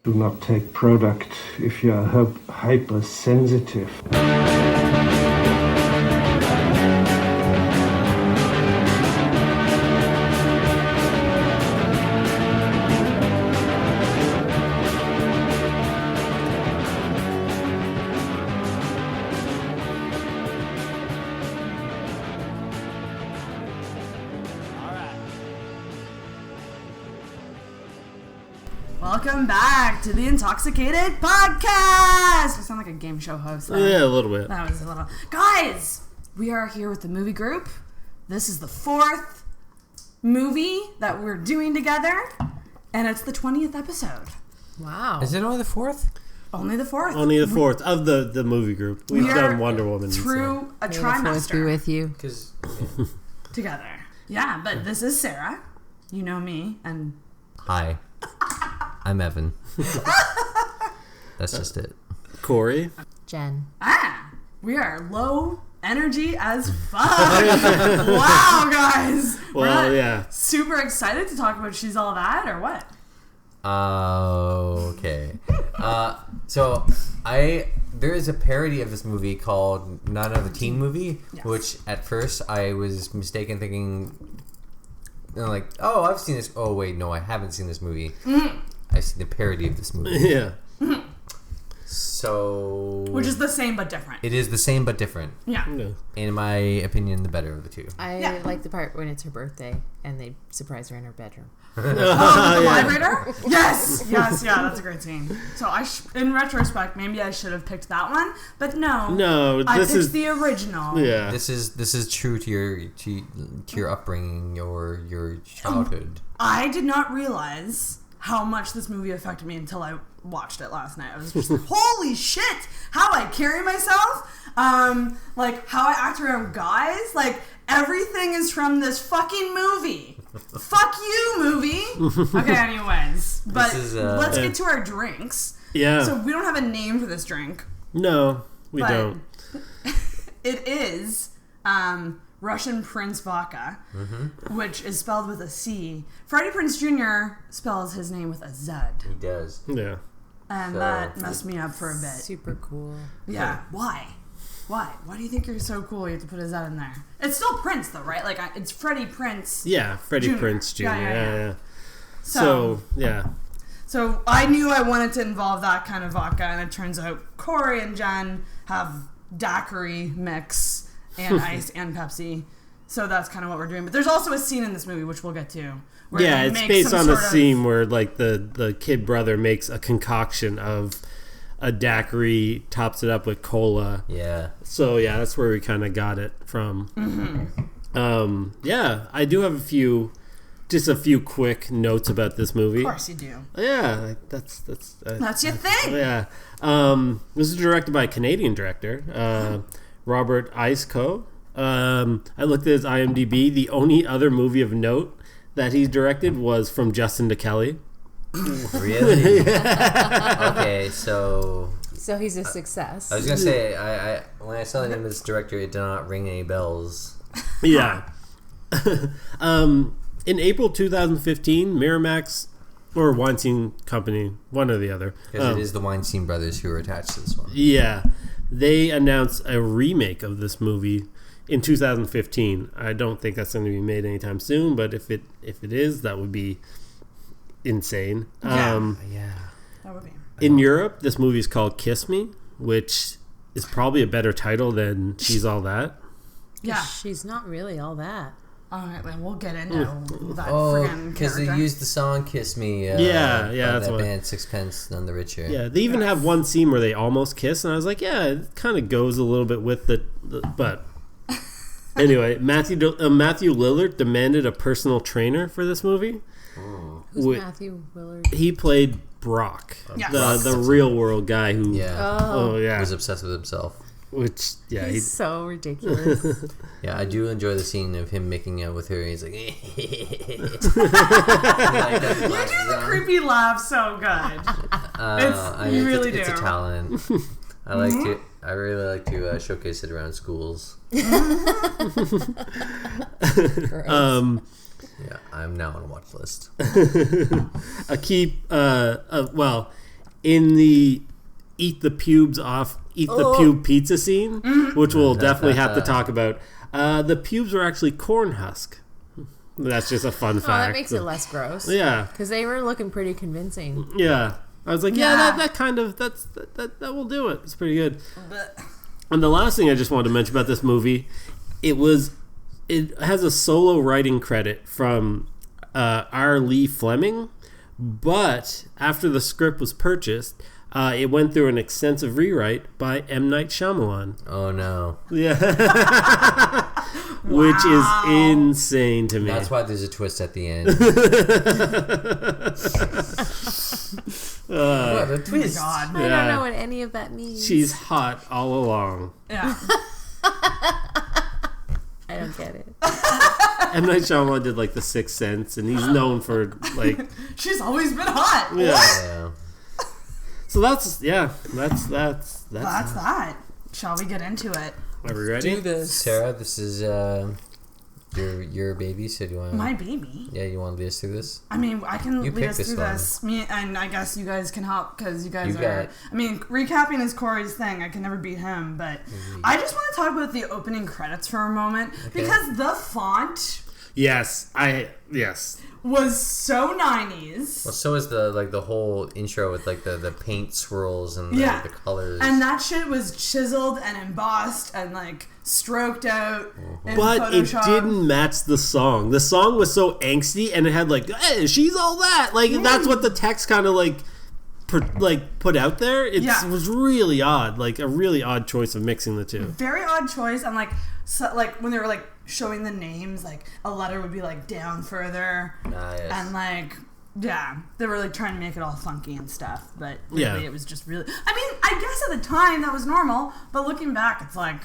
Do not take product if you are hypersensitive. Welcome back to the Intoxicated podcast. We sound like a game show host. Yeah, a little bit. That was a little. Guys, we are here with the movie group. This is the 4th movie that we're doing together, and it's the 20th episode. Wow. Is it only the 4th? Only the 4th. Only the 4th of the movie group. We've done Wonder Woman. Through a May the fourth be trimester with you. together. Yeah, but this is Sarah. You know me, and Hi. I'm Evan. That's just it. Corey. Jen. we are low energy as fuck. Wow, guys. Well, yeah. Super excited to talk about She's All That, or what? Okay. So there is a parody of this movie called Not Another Teen Movie, Yes. which at first I was mistaken thinking, like, oh, I've seen this. Oh, wait, no, I haven't seen this movie. I've seen the parody of this movie. Yeah. So... Which is the same but different. It is the same but different. Yeah. In my opinion, the better of the two. I like the part when it's her birthday and they surprise her in her bedroom. The vibrator? Yes, that's a great scene. So in retrospect, maybe I should have picked that one, but no. I picked the original. Yeah. This is true to your upbringing, your childhood. I did not realize how much this movie affected me until I watched it last night. I was just like, holy shit, how I carry myself, like how I act around guys, like everything is from this fucking movie. Fuck you, movie. Okay, anyways, but let's get to our drinks. Yeah. So we don't have a name for this drink. No, we don't. It is Russian Prince vodka, which is spelled with a C. Freddie Prinze Jr. spells his name with a Z. He does. Yeah. And that messed me up for a bit. Super cool. Yeah. Why? Why do you think you're so cool? You have to put a Z in there. It's still Prince, though, right? Like, it's Freddie Prinze. Yeah, Freddie Prinze Jr. Yeah. So, yeah. So, I knew I wanted to involve that kind of vodka, and it turns out Corey and Jen have daiquiri mix and ice and Pepsi. So that's kind of what we're doing. But there's also a scene in this movie, which we'll get to. Yeah, it's based on a scene where, like, the kid brother makes a concoction of a daiquiri, tops it up with cola. Yeah. So, yeah, that's where we kind of got it from. Yeah, I do have a few quick notes about this movie. Of course you do. Yeah, that's your thing. Yeah. This is directed by a Canadian director, Robert Isco. I looked at his IMDb. The only other movie of note that he's directed was From Justin to Kelly. Really? Okay, so he's a success. I was gonna say, I when I saw the name of this director, it did not ring any bells. Yeah. In April 2015, Miramax or Weinstein Company, one or the other, because it is the Weinstein brothers who are attached to this one. Yeah, they announced a remake of this movie in 2015. I don't think that's going to be made anytime soon, but if it is, that would be insane. Yeah. That would be. In Europe, this movie is called Kiss Me, which is probably a better title than She's All That. Yeah. She's not really all that. All right, then we'll get into that Oh, friggin' because they character. used the song "Kiss Me." Yeah, that's that what. band Sixpence None the Richer. Yeah, they even have one scene where they almost kiss, and I was like, yeah, it kind of goes a little bit with the but anyway, Matthew Lillard demanded a personal trainer for this movie. Who's Matthew Willard? He played Brock, Yes. the real world guy who was obsessed with himself. Which he's so ridiculous. Yeah, I do enjoy the scene of him making out with her. He's like, you do the creepy laugh so good. You really do. It's a talent. I like to. I really like to showcase it around schools. Yeah, I'm now on a watch list. a key, in the eat the pubes off, eat the pube pizza scene, which we'll definitely have to talk about. The pubes were actually corn husk. That's just a fun fact. Oh, that makes it less gross. Yeah. Because they were looking pretty convincing. Yeah. I was like, that will do it. It's pretty good. And the last thing I just wanted to mention about this movie, it has a solo writing credit from R. Lee Fleming, but after the script was purchased, it went through an extensive rewrite by M. Night Shyamalan. Oh no! Yeah, which is insane to me. That's why there's a twist at the end. What a twist! God. I don't know what any of that means. She's hot all along. Yeah. I don't get it. M. Night Shyamalan did like The Sixth Sense, and he's known for like. She's always been hot. Yeah. What? Yeah. So that's that. Shall we get into it? Are we ready? Do this. Sarah, this is your baby. So do you want My baby. Yeah, you want to lead us through this? I mean, I can You lead picked us this through one. this. Me and I guess you guys can help because you guys You are. got- I mean, recapping is Corey's thing. I can never beat him, but I just want to talk about the opening credits for a moment because the font Yes. was so 90s. Well, so is the whole intro with like the paint swirls and the colors. And that shit was chiseled and embossed and like stroked out. In But Photoshop. it didn't match the song. The song was so angsty, and it had like, hey, she's all that. Like that's what the text kind of like put out there. It was really odd. Like a really odd choice of mixing the two. Very odd choice, and like when they were like showing the names, like a letter would be like down further, Nice. and like they were like trying to make it all funky and stuff. But really, it was just really. I mean, I guess at the time that was normal, but looking back, it's like,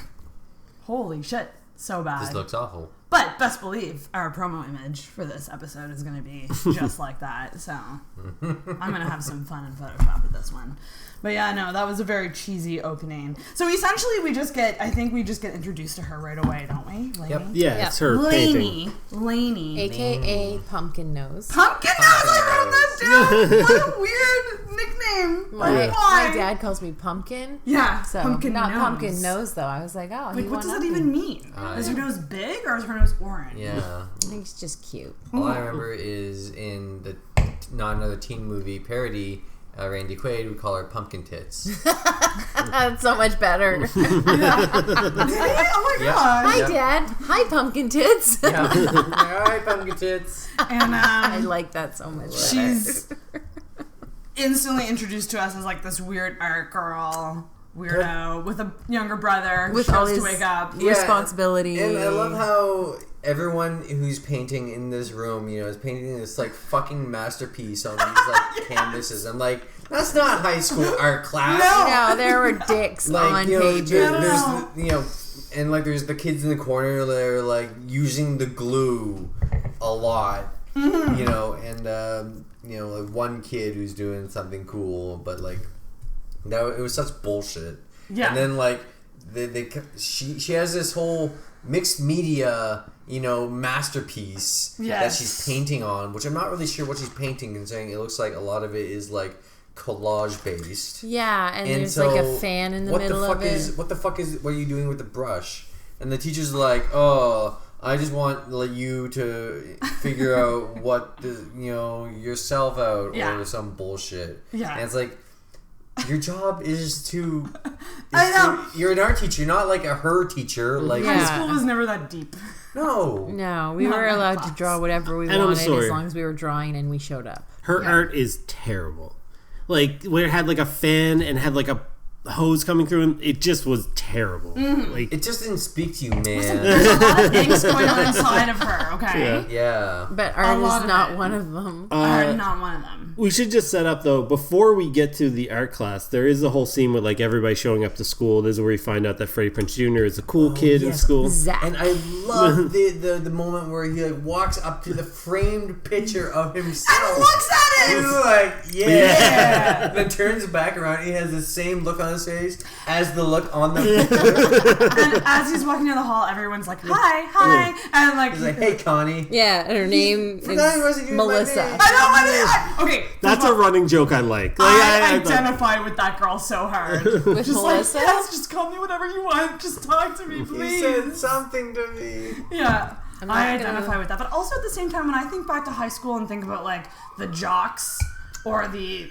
holy shit, so bad. This looks awful. But best believe our promo image for this episode is going to be just like that. So I'm going to have some fun in Photoshop with this one. But yeah, no, that was a very cheesy opening. So essentially we just get introduced to her right away, don't we? Lanie? Yep. Yeah, it's her painting. Lanie. AKA Pumpkin Nose. Pumpkin Nose, I wrote that down. What a weird nickname. Like, why? My dad calls me Pumpkin. Yeah, So Pumpkin not Nose. Pumpkin Nose though. I was like, oh, Like, he what does won that up even me. mean? Is her nose big or is her nose orange? Yeah. I think it's just cute. All I remember is in the Not Another Teen Movie parody, Randy Quaid would call her Pumpkin Tits. That's so much better. Did he? Oh my god. Hi, Dad. Hi, Pumpkin Tits. Yeah. All right, Pumpkin Tits. And I like that so much better. she's instantly introduced to us as like this weird art girl weirdo with a younger brother with who all chose his to wake up. responsibility. And I love how everyone who's painting in this room, is painting this like fucking masterpiece on these like canvases. I'm like, that's not high school art class. No, there were dicks on pages. There's and like there's the kids in the corner that are like using the glue a lot, and like one kid who's doing something cool, but like it was such bullshit. Yeah. And then like she has this whole mixed media masterpiece that she's painting on, which I'm not really sure what she's painting, considering it looks like a lot of it is like collage based. Yeah, and there's so like a fan in the middle of it. What are you doing with the brush? And the teacher's like, oh, I just want you to figure out what yourself out or some bullshit. Yeah. And it's like, your job is to. I know. You're an art teacher, not like a her teacher. Like High school was never that deep. no. No, we Not were that allowed box. to draw whatever we And I'm wanted sorry. as long as we were drawing and we showed up. Her art is terrible. Like where it had like a fan and had like a hose coming through, and it just was terrible. Like It just didn't speak to you, man. There's a lot of things going on inside of her, okay? Yeah. But art lot is of not it. one of them. I'm not one of them. we should just set up though, before we get to the art class, there is a whole scene with like everybody showing up to school. This is where you find out that Freddie Prinze Jr. is a cool kid in school. Zach. And I love the moment where he like walks up to the framed picture of himself. And looks at it! He's like, yeah. Yeah. And then turns back around. He has the same look on his face as the look on the And as he's walking down the hall, everyone's like, hi, and like, he's like, hey, Connie. Yeah, and her name Forgot he wasn't is doing my Melissa. name. I know, okay. That's a running joke I like. I identify with that girl so hard. With Just Melissa? like, yes, just call me whatever you want. Just talk to me, He please. said something to me. Yeah. I'm not I gonna- identify with that. But also at the same time, when I think back to high school and think about like the jocks or the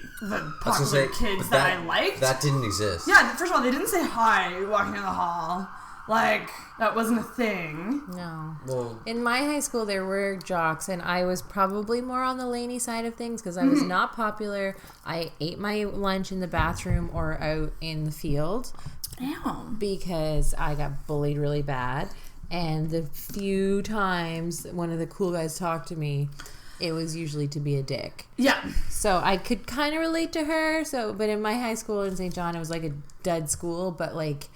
popular kids that I liked. That didn't exist. Yeah, first of all, they didn't say hi walking down the hall. Like, that wasn't a thing. No. Well, In my high school, there were jocks, and I was probably more on the Lanie side of things because I was not popular. I ate my lunch in the bathroom or out in the field Damn. because I got bullied really bad. And the few times one of the cool guys talked to me, it was usually to be a dick. Yeah. So I could kind of relate to her. But in my high school in St. John, it was like a dud school, but like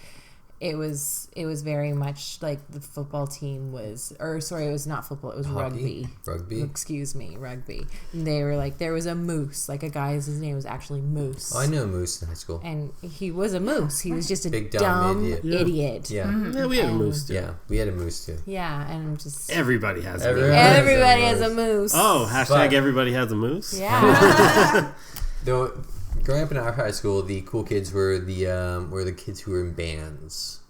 it was very much like the football team was, or sorry, it was not football, it was hockey? rugby. Rugby? Excuse me, rugby. And they were like, there was a moose, like a guy, his name was actually Moose. I knew a moose in high school. And he was a moose. He was just a Big, dumb dumb idiot. idiot. Yeah. Yeah, we had a moose too. Yeah, we had a moose too. Yeah, and I'm just... Everybody has a Everyone moose. Everybody has has a moose. Oh, hashtag But- everybody has a moose. Yeah. Though, growing up in our high school, the cool kids were the kids who were in bands.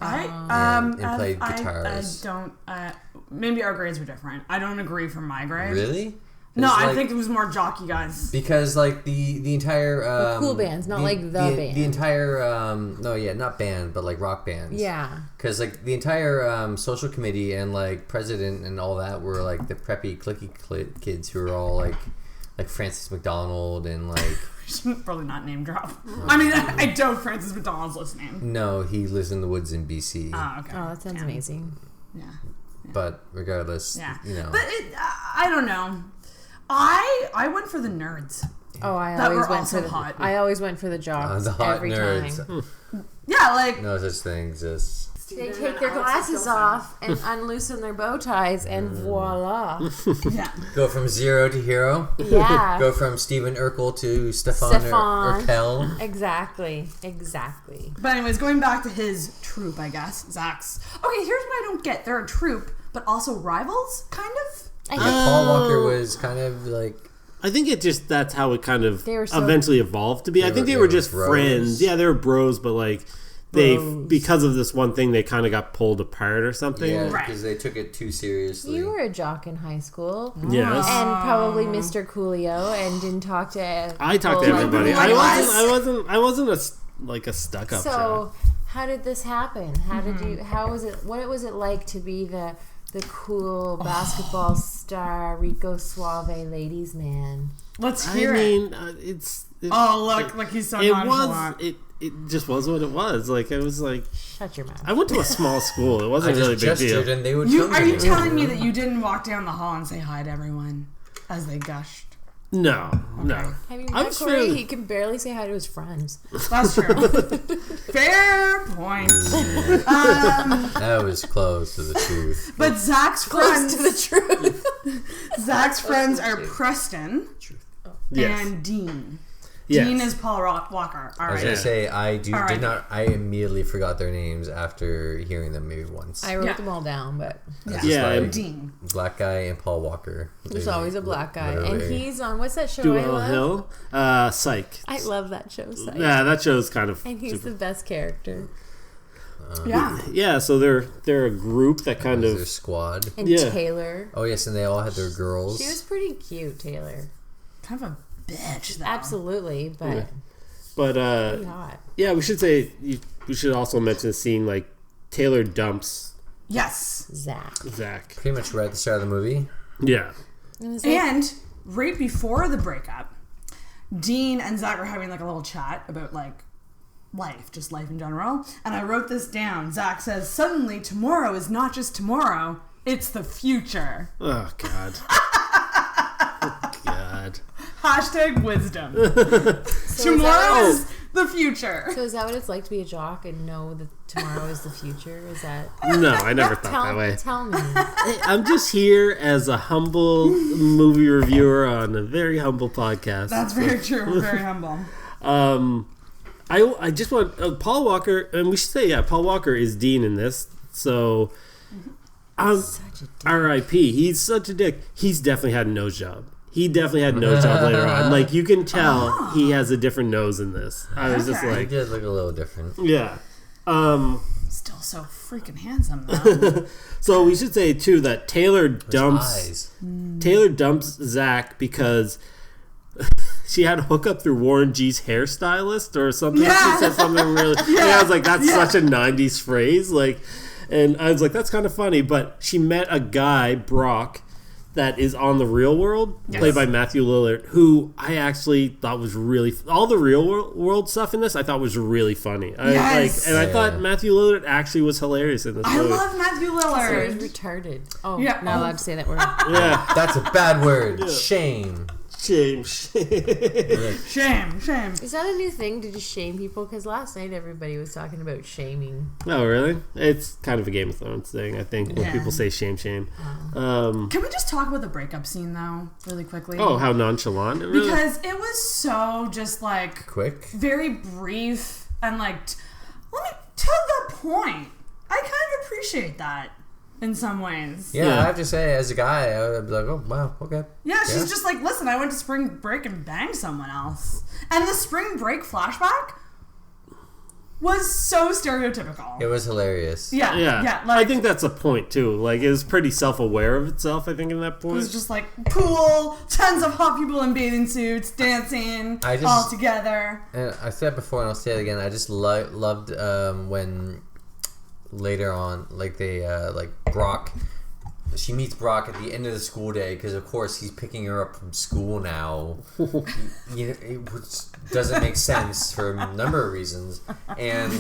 And played guitars. I don't. Maybe our grades were different. I don't agree for my grade. Really? No, It's I like- think it was more jockey guys. Because like the entire The cool bands, not like the band. The entire not band, but like rock bands. Yeah. Because like the entire social committee and like president and all that were like the preppy clicky kids who were all like Francis McDonald and like Should probably not name drop. I mean, I doubt Francis McDonald's listening. no, he lives in the woods in BC. Oh, okay. Oh, that sounds Yeah. amazing. Yeah. But regardless, Yeah. you know. But I don't know. I went for the nerds. Oh, I That always were went also for the hot. I always went for the jocks the hot every nerds. time. Yeah, like No such thing exists. They take their glasses off and unloosen their bow ties, and voila! yeah. Go from zero to hero. Yeah, Go from Stephen Urkel to Stefan Stefan. Urkel. exactly. But anyways, going back to his troop, I guess, Zacks. Okay, here's what I don't get. They're a troop, but also rivals, kind of? I Yeah, think Paul Walker was kind of like I think that's how it kind of They were so- eventually evolved to be. I think they were just bros. friends. Yeah, they were bros, but like they Bros. because of this one thing they kind of got pulled apart or something. yeah, Right. because they took it too seriously. you were a jock in high school, Yes. and probably Mr. Coolio, and didn't talk to. I talked to people. everybody. Like I wasn't a stuck up So, jock. how did this happen? How did you? How was it? What was it like to be the cool basketball star Rico Suave ladies man? Let's I hear it. mean, Oh, look, he's so it nonchalant. was it just was what it was. Like it was like Shut your mouth. I went to a small school. It I wasn't just really a big gestured deal. and they would You, come are to you me. telling me that you didn't walk down the hall and say hi to everyone as they gushed? No. Have you I met was Corey? fairly- He can barely say hi to his friends. That's true. Fair point. That was close to the truth. But Zach's Close friends, to the truth. Zach's friends are Preston Yes. and Dean. Yes. Dean is Paul Walker. All I was right. gonna say I did Alright. not. I immediately forgot their names after hearing them maybe once. I wrote Yeah. them all down, but I was Yeah. just Yeah, like, and Dean. black guy and Paul Walker. there's always a black guy, and Literally. he's on what's that show I Duell love? Hill. Psych. I love that show. Psych. Yeah, that show's kind of And he's super- the best character. Yeah. Yeah, so they're a group that kind Their of squad. And Yeah. Taylor. Oh yes, and they all had their girls. She was pretty cute, Taylor. Kind of a bitch, though. Absolutely, but Yeah. But pretty hot. yeah, we should say we should also mention the scene like Taylor dumps Yes. Zach. Zach. Pretty much right at the start of the movie. Yeah. And right before the breakup, Dean and Zach are having like a little chat about like life, just life in general. And I wrote this down. Zach says, "Suddenly, tomorrow is not just tomorrow; it's the future." Oh God. Oh, God. Hashtag wisdom. Tomorrow is the future. So is that what it's like to be a jock and know that tomorrow is the future? Is that No, I never thought that way. Tell me. I'm just here as a humble movie reviewer on a very humble podcast. That's very true. We're very humble. I just want Paul Walker, and we should say, Paul Walker is Dean in this. So, Such a dick. R.I.P. He's such a dick. He's definitely had a nose job. He definitely had a nose job later on. Like, you can tell he has a different nose in this. I was just He like, did look a little different. yeah. Still so freaking handsome though. So we should say too that Taylor His dumps eyes. Zach because she had a hookup through Warren G's hairstylist or something. Yeah. She said something really. And I was like, that's such a '90s phrase. Like, and I was like, that's kind of funny. But she met a guy, Brock, that is on The Real World, played by Matthew Lillard, who I actually thought was really... All the Real World stuff in this, I thought was really funny. Yes. I thought Matthew Lillard actually was hilarious in this I movie. love Matthew So Lillard. he's retarded. Oh, Yeah. not allowed to say that word. Yeah. That's a bad word. Shame. Shame. Shame. Is that a new thing to just shame people? Because last night everybody was talking about shaming. Oh, really? It's kind of a Game of Thrones thing, I think, when Yeah. people say shame. Can we just talk about the breakup scene though, really quickly? Oh, how nonchalant. It really, Because it was so just like Quick. very brief and like let me to the point. I kind of appreciate that in some ways. Yeah, I have to say, as a guy, I would be like, oh, wow, okay. Yeah, she's just like, listen, I went to spring break and banged someone else. And the spring break flashback was so stereotypical. It was hilarious. Yeah. I Like, think that's a point, too. Like, it was pretty self-aware of itself, I think, in that it point. was just like pool, tons of hot people in bathing suits, dancing, all together. And I said before, and I'll say it again, I just loved when later on, like, they, like, Brock... She meets Brock at the end of the school day because, of course, he's picking her up from school now. Which doesn't make sense for a number of reasons. And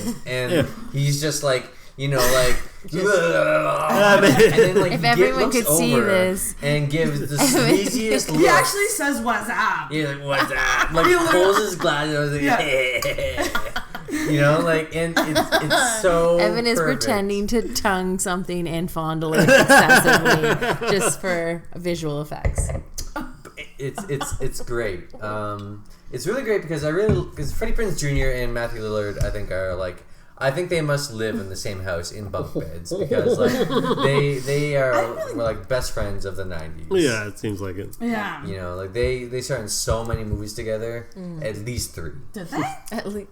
he's just like, you know, like... and then, like, If everyone could see this. And gives the sleaziest look. He actually says, "What's up?" He's like, what's that? Like, pulls his glasses and like, you know, like, and it's so Evan is perfect. pretending to tongue something and fondle it excessively just for visual effects. It's great. It's really great because because Freddie Prinze Jr. and Matthew Lillard, I think, are like, I think they must live in the same house in bunk beds because like they were like best friends of the 90s. Yeah, it seems like it. Yeah. You know, like they starred in so many movies together, at least 3. Did they? At least,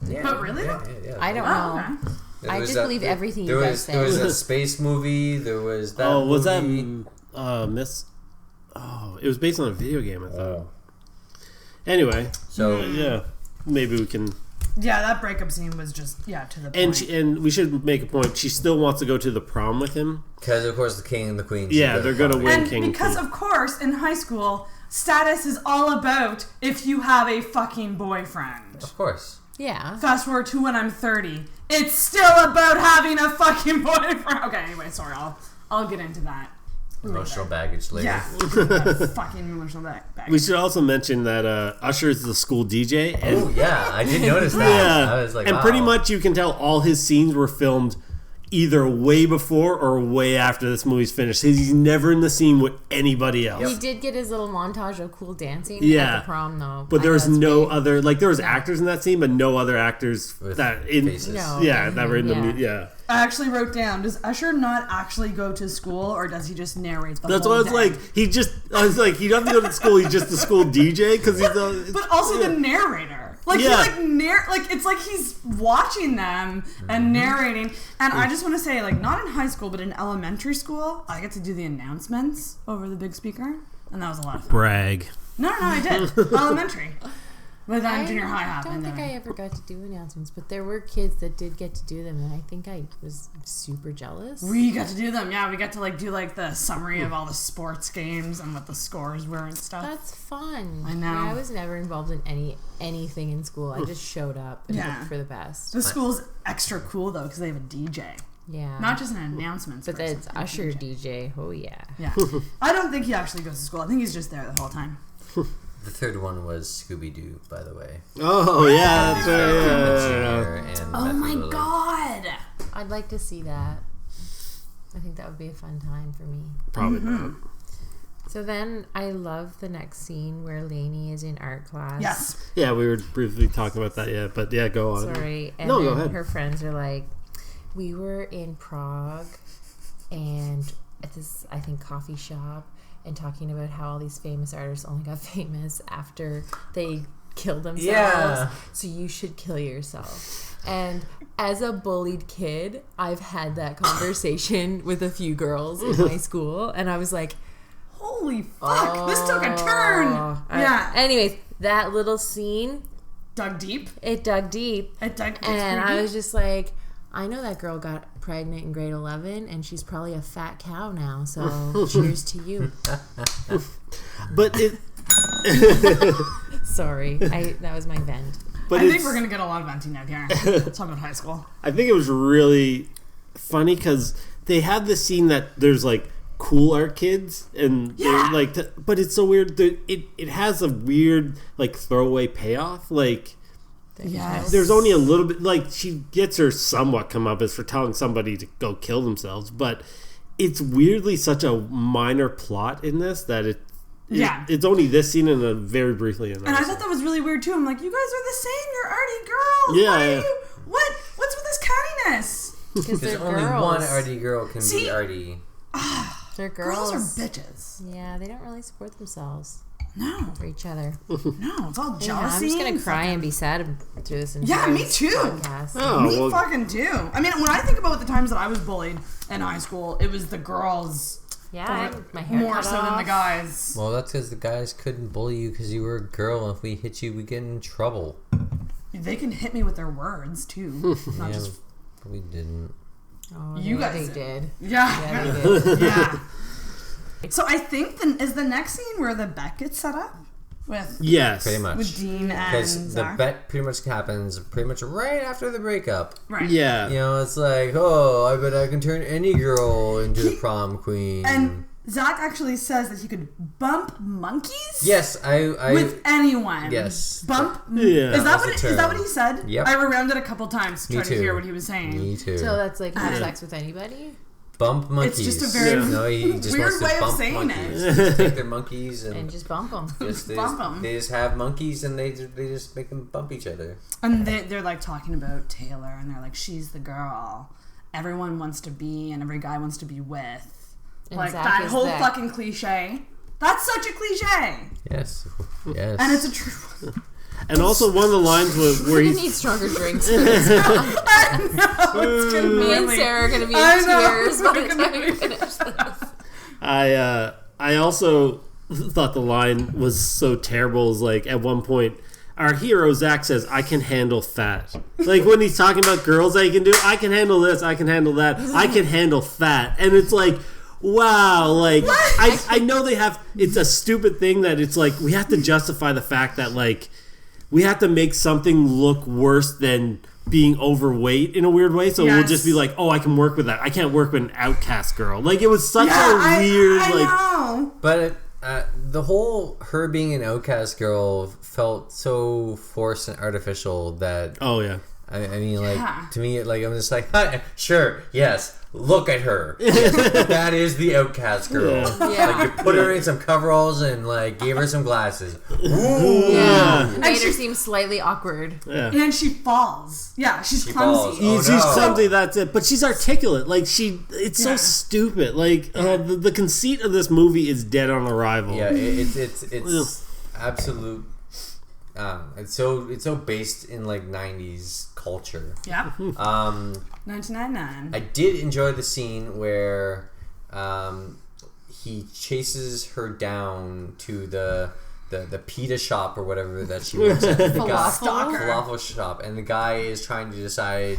Yeah, But really? Yeah. I don't Oh, know. okay. There I was just that- believe everything there you was, guys say. There was a space movie. There was that. Oh, was movie. that Miss... Oh, it was based on a video game, I thought. Anyway, So yeah, maybe we can... Yeah, that breakup scene was just to the point. And we should make a point. She still wants to go to the prom with him. because of course the king and the queen. Yeah, they're gonna win. And King because King. of course in high school, status is all about if you have a fucking boyfriend. Of course. Yeah. Fast forward to when I'm 30, it's still about having a fucking boyfriend. Okay, anyway, sorry, I'll get into that. Emotional baggage later. Yeah, that fucking emotional bag. We should also mention that Usher is the school DJ. And, Oh yeah, I did notice that. yeah, I was like, and wow. pretty much you can tell all his scenes were filmed either way before or way after this movie's finished. He's never in the scene with anybody else. He did get his little montage of cool dancing Yeah. at the prom, though. But I there know was it's no big. other, like there was actors in that scene, but no other actors With that in faces. No. yeah that were in the Yeah. yeah. I actually wrote down, does Usher not actually go to school or does he just narrate the That's whole what I was day? like. I was like, he doesn't go to school. He's just the school DJ because he's a. But also the narrator. Like Yeah. he it's like he's watching them and narrating. And I just want to say, like, not in high school, but in elementary school, I get to do the announcements over the big speaker, and that was a lot of fun. Brag. No, I did elementary. But then junior high I happened. don't think I ever got to do announcements, but there were kids that did get to do them, and I think I was super jealous. We got to do them. Yeah, we got to like do like the summary of all the sports games and what the scores were and stuff. That's fun. I know. Yeah, I was never involved in anything in school. I just showed up and Yeah. looked for the best. The school's extra cool though because they have a DJ, Yeah. not just an announcements. but person, that's a Usher DJ. Oh, yeah. Yeah, I don't think he actually goes to school. I think he's just there the whole time. The third one was Scooby Doo, by the way. Oh yeah, that's right. And Oh Matthew my Lillard. god! I'd like to see that. I think that would be a fun time for me. Probably not. So then I love the next scene where Lanie is in art class. Yes. Yeah, we were briefly talking about that, yeah. But yeah, go on. Sorry. And No, then go ahead. her friends are like, we were in Prague and at this, I think, coffee shop and talking about how all these famous artists only got famous after they killed themselves. Yeah. So you should kill yourself. And as a bullied kid, I've had that conversation with a few girls in my school. And I was like, Holy fuck, this took a turn. Yeah. Anyways, that little scene, Dug deep. it dug deep. It dug deep. And I was just like, I know that girl got pregnant in grade 11 and she's probably a fat cow now. So cheers to you. But it... Sorry. That was my vent. But I think we're going to get a lot of venting out here. Talking about high school. I think it was really funny because they had this scene that there's like cool art kids and they're like, but it's so weird. It has a weird like throwaway payoff. Like, Yes. there's only a little bit. Like she gets her somewhat comeuppance for telling somebody to go kill themselves, but it's weirdly such a minor plot in this that it's only this scene and very briefly in And I thought that was really weird too. I'm like, you guys are the same. You're arty girls. Yeah, Why are yeah. you? What's with this cattiness? Because they're There's only girls. one arty girl can See? be arty. They're girls. Girls are bitches. Yeah, they don't really support themselves No, for each other. no, it's all Yeah, jealousy. I'm just gonna and cry fucking- and be sad through this entire Yeah, me too. podcast. Oh, Me well, fucking too. I mean, when I think about the times that I was bullied in high school, it was the girls Yeah, I had my hair more cut so than off. the guys. Well, that's because the guys couldn't bully you because you were a girl. And if we hit you, we get in trouble. They can hit me with their words too, not Yeah, just but we didn't. Oh, You yeah, guys they did. yeah. Yeah, they did. Yeah. So I think is the next scene where the bet gets set up with yes, Pretty much. with Dean and Because the Zach. bet pretty much happens pretty much right after the breakup. Right. yeah. You know, it's like, oh, I bet I can turn any girl into the prom queen. And Zach actually says that he could bump monkeys. yes, I With anyone. Yes. Bump. Yeah. Is that was what? the Is that term. what he said? Yep. I rewound it a couple times to Me try to too. hear what he was saying. Me too. So that's like have sex with anybody? Bump monkeys. just a very no, he just weird wants to way of bump saying monkeys. it. Just take their monkeys And and just bump them. Bump 'em. they just have monkeys and they just make them bump each other. And they're like talking about Taylor, and they're like, she's the girl everyone wants to be, and every guy wants to be with. And Like Zach that is whole that. fucking cliche. That's such a cliche, Yes. Yes. and it's a true one. And also one of the lines where We he's need stronger drinks for this. I know it's gonna Me and really- Sarah are going to be I in know, tears by we're the gonna time we be- finish this. I also thought the line was so terrible. Is like at one point, our hero Zach says, "I can handle fat." Like when he's talking about girls that he can do, I can handle this, I can handle that, I can handle fat, and it's like, wow, like I know they have. It's a stupid thing that it's like we have to justify the fact that like we have to make something look worse than being overweight in a weird way, so we'll Yes. just be like, oh, I can work with that. I can't work with an outcast girl. Like it was such Yeah, a weird I like. know. But the whole her being an outcast girl felt so forced and artificial that Oh yeah. I mean, like Yeah. to me, like I'm just like, sure, yes, look at her. Yes, that is the outcast girl. Yeah. Like you put her in some coveralls and like gave her some glasses. Ooh. Yeah. Made And her she- seem slightly awkward. Yeah. And she falls. Yeah, she's She clumsy. falls. Oh, She's no. clumsy, that's it. But she's articulate. Like it's Yeah. so stupid. Like the conceit of this movie is dead on arrival. Yeah, it's absolute. It's so based in like '90s culture. Yep. 1999. I did enjoy the scene where he chases her down to the pita shop or whatever that she works at. The guy, Stalker. falafel shop, and the guy is trying to decide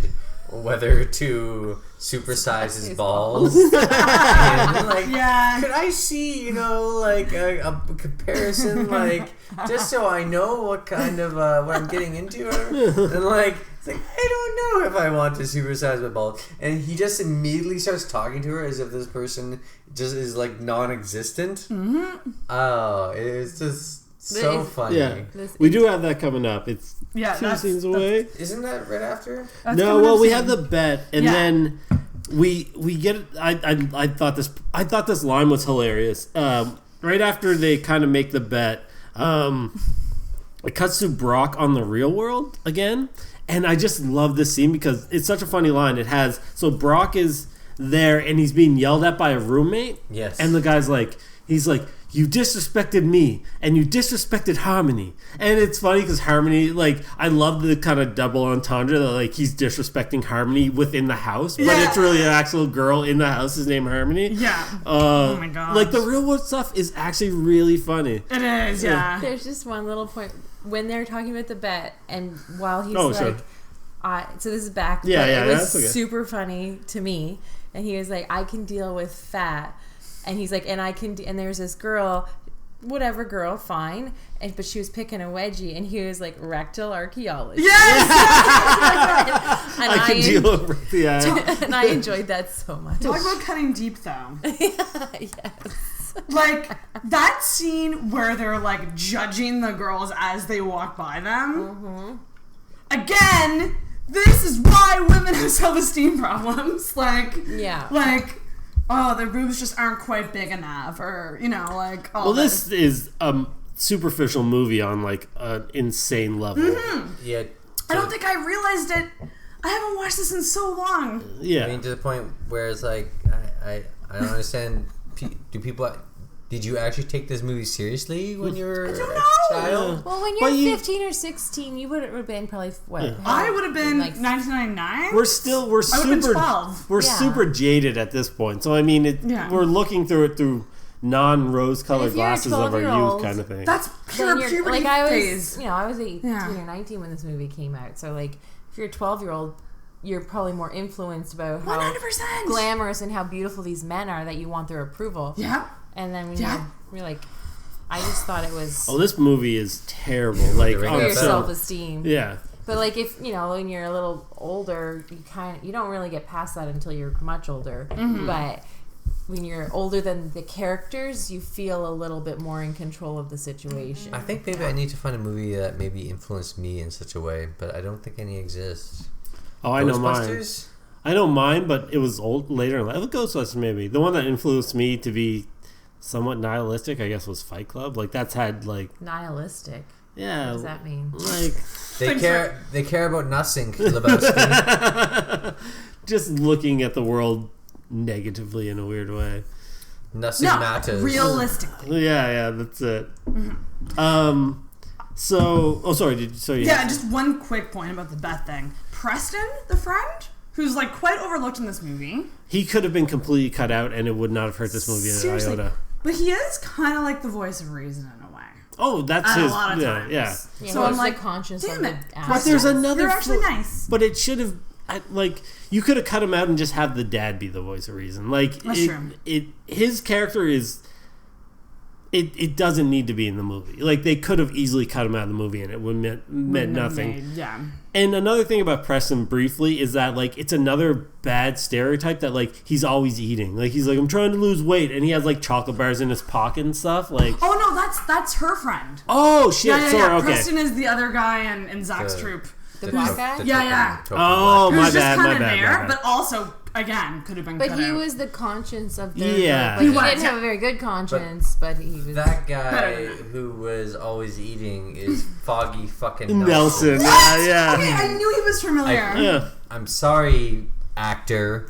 whether to supersize his balls. And like, Yeah. could I see, like a comparison, like just so I know what kind of what I'm getting into, and like. It's like, I don't know if I want to supersize my balls. And he just immediately starts talking to her as if this person just is like non-existent. Mm-hmm. Oh, it's just so funny. Yeah. We do have that coming up. It's Yeah, two that's- scenes away. Isn't that right after? That's No, coming well up we soon. have the bet and Yeah. then we get I thought this line was hilarious. right after they kind of make the bet, it cuts to Brock on the real world again. And I just love this scene because it's such a funny line. It has, so Brock is there and he's being yelled at by a roommate. Yes. And the guy's like, he's like, you disrespected me and you disrespected Harmony. And it's funny because Harmony, like, I love the kind of double entendre that, like, he's disrespecting Harmony within the house, but it's really an actual girl in the house is named Harmony. Yeah. Oh my god. Like, the real world stuff is actually really funny. It is, yeah. There's just one little point when they're talking about the bet, and while he's sure. so this is back. Yeah, but yeah, it was that's okay. super funny to me, and he was like, "I can deal with fat," and he's like, "And I can," and there's this girl, whatever girl, fine, but she was picking a wedgie, and he was like, "Rectal archaeology." Yes! And I can deal with the and I enjoyed that so much. Talk about cutting deep, though. Yes. Like, that scene where they're, like, judging the girls as they walk by them. Again, this is why women have self-esteem problems. Like, Yeah. Like, oh, their boobs just aren't quite big enough, or, you know, like, all Well, this is a superficial movie on, like, an insane level. Yeah. I don't think I realized it. I haven't watched this in so long. Yeah. I mean, to the point where it's like, I don't understand. Did you actually take this movie seriously when you were a child? Well, when But you're 15 or 16, you would have been probably what? I would have been Like, 1999. We're I would've been super 12. we're Yeah. super jaded at this point. So I mean, we're looking through it through non-rose-colored If you're a glasses of our 12-year-old, youth, kind of thing. That's pure then you're, puberty like I was, phase. I was 18 Yeah. or 19 when this movie came out. So like, if you're a 12-year-old, you're probably more influenced about how 100%. glamorous and how beautiful these men are that you want their approval. Yeah. And then when Yeah. you're like, I just thought it was Oh, this movie is terrible. Like, Ring on your of so- self-esteem. yeah. But like if when you're a little older, you don't really get past that until you're much older. But when you're older than the characters, you feel a little bit more in control of the situation. I think maybe I need to find a movie that maybe influenced me in such a way, but I don't think any exists. Oh, I know mine. Ghostbusters? I know mine, but it was old later in life. Ghostbusters, maybe. The one that influenced me to be somewhat nihilistic, I guess, was Fight Club. Like, that's had, like... Nihilistic. Yeah. What does that mean? Like... They care about nothing, Lebowski. just looking at the world negatively in a weird way. Nothing No, matters. realistically. Yeah, that's it. Sorry. Yeah, just one quick point about the bet thing. Preston, the friend, who's like quite overlooked in this movie. He could have been completely cut out, and it would not have hurt this movie an Seriously. iota. But he is kind of like the voice of reason in a way. Oh, that's At his. a lot of times. Yeah. Yeah, So I'm like, conscious damn of it. the But there's another. You're actually nice. But it should have. Like, you could have cut him out and just have the dad be the voice of reason. Like, That's true. His character is. It doesn't need to be in the movie. Like, they could have easily cut him out of the movie and it would meant nothing. Yeah. And another thing about Preston briefly is that, like, it's another bad stereotype that, like, he's always eating. Like, he's like, I'm trying to lose weight, and he has, like, chocolate bars in his pocket and stuff. Like, Oh no, that's her friend. oh shit! Yeah. Sorry, okay. Preston is the other guy in Zach's troop. The black guy? Yeah. Oh, Who's my just bad, kind my of bad, there, my bad. but also again could have been. But cut he out. was the conscience of their Yeah. Like, he He was, didn't yeah. have a very good conscience, but he was. That guy who was always eating is Foggy fucking Nelson. What? Yeah. Okay, I knew he was familiar. Yeah. I'm sorry, actor.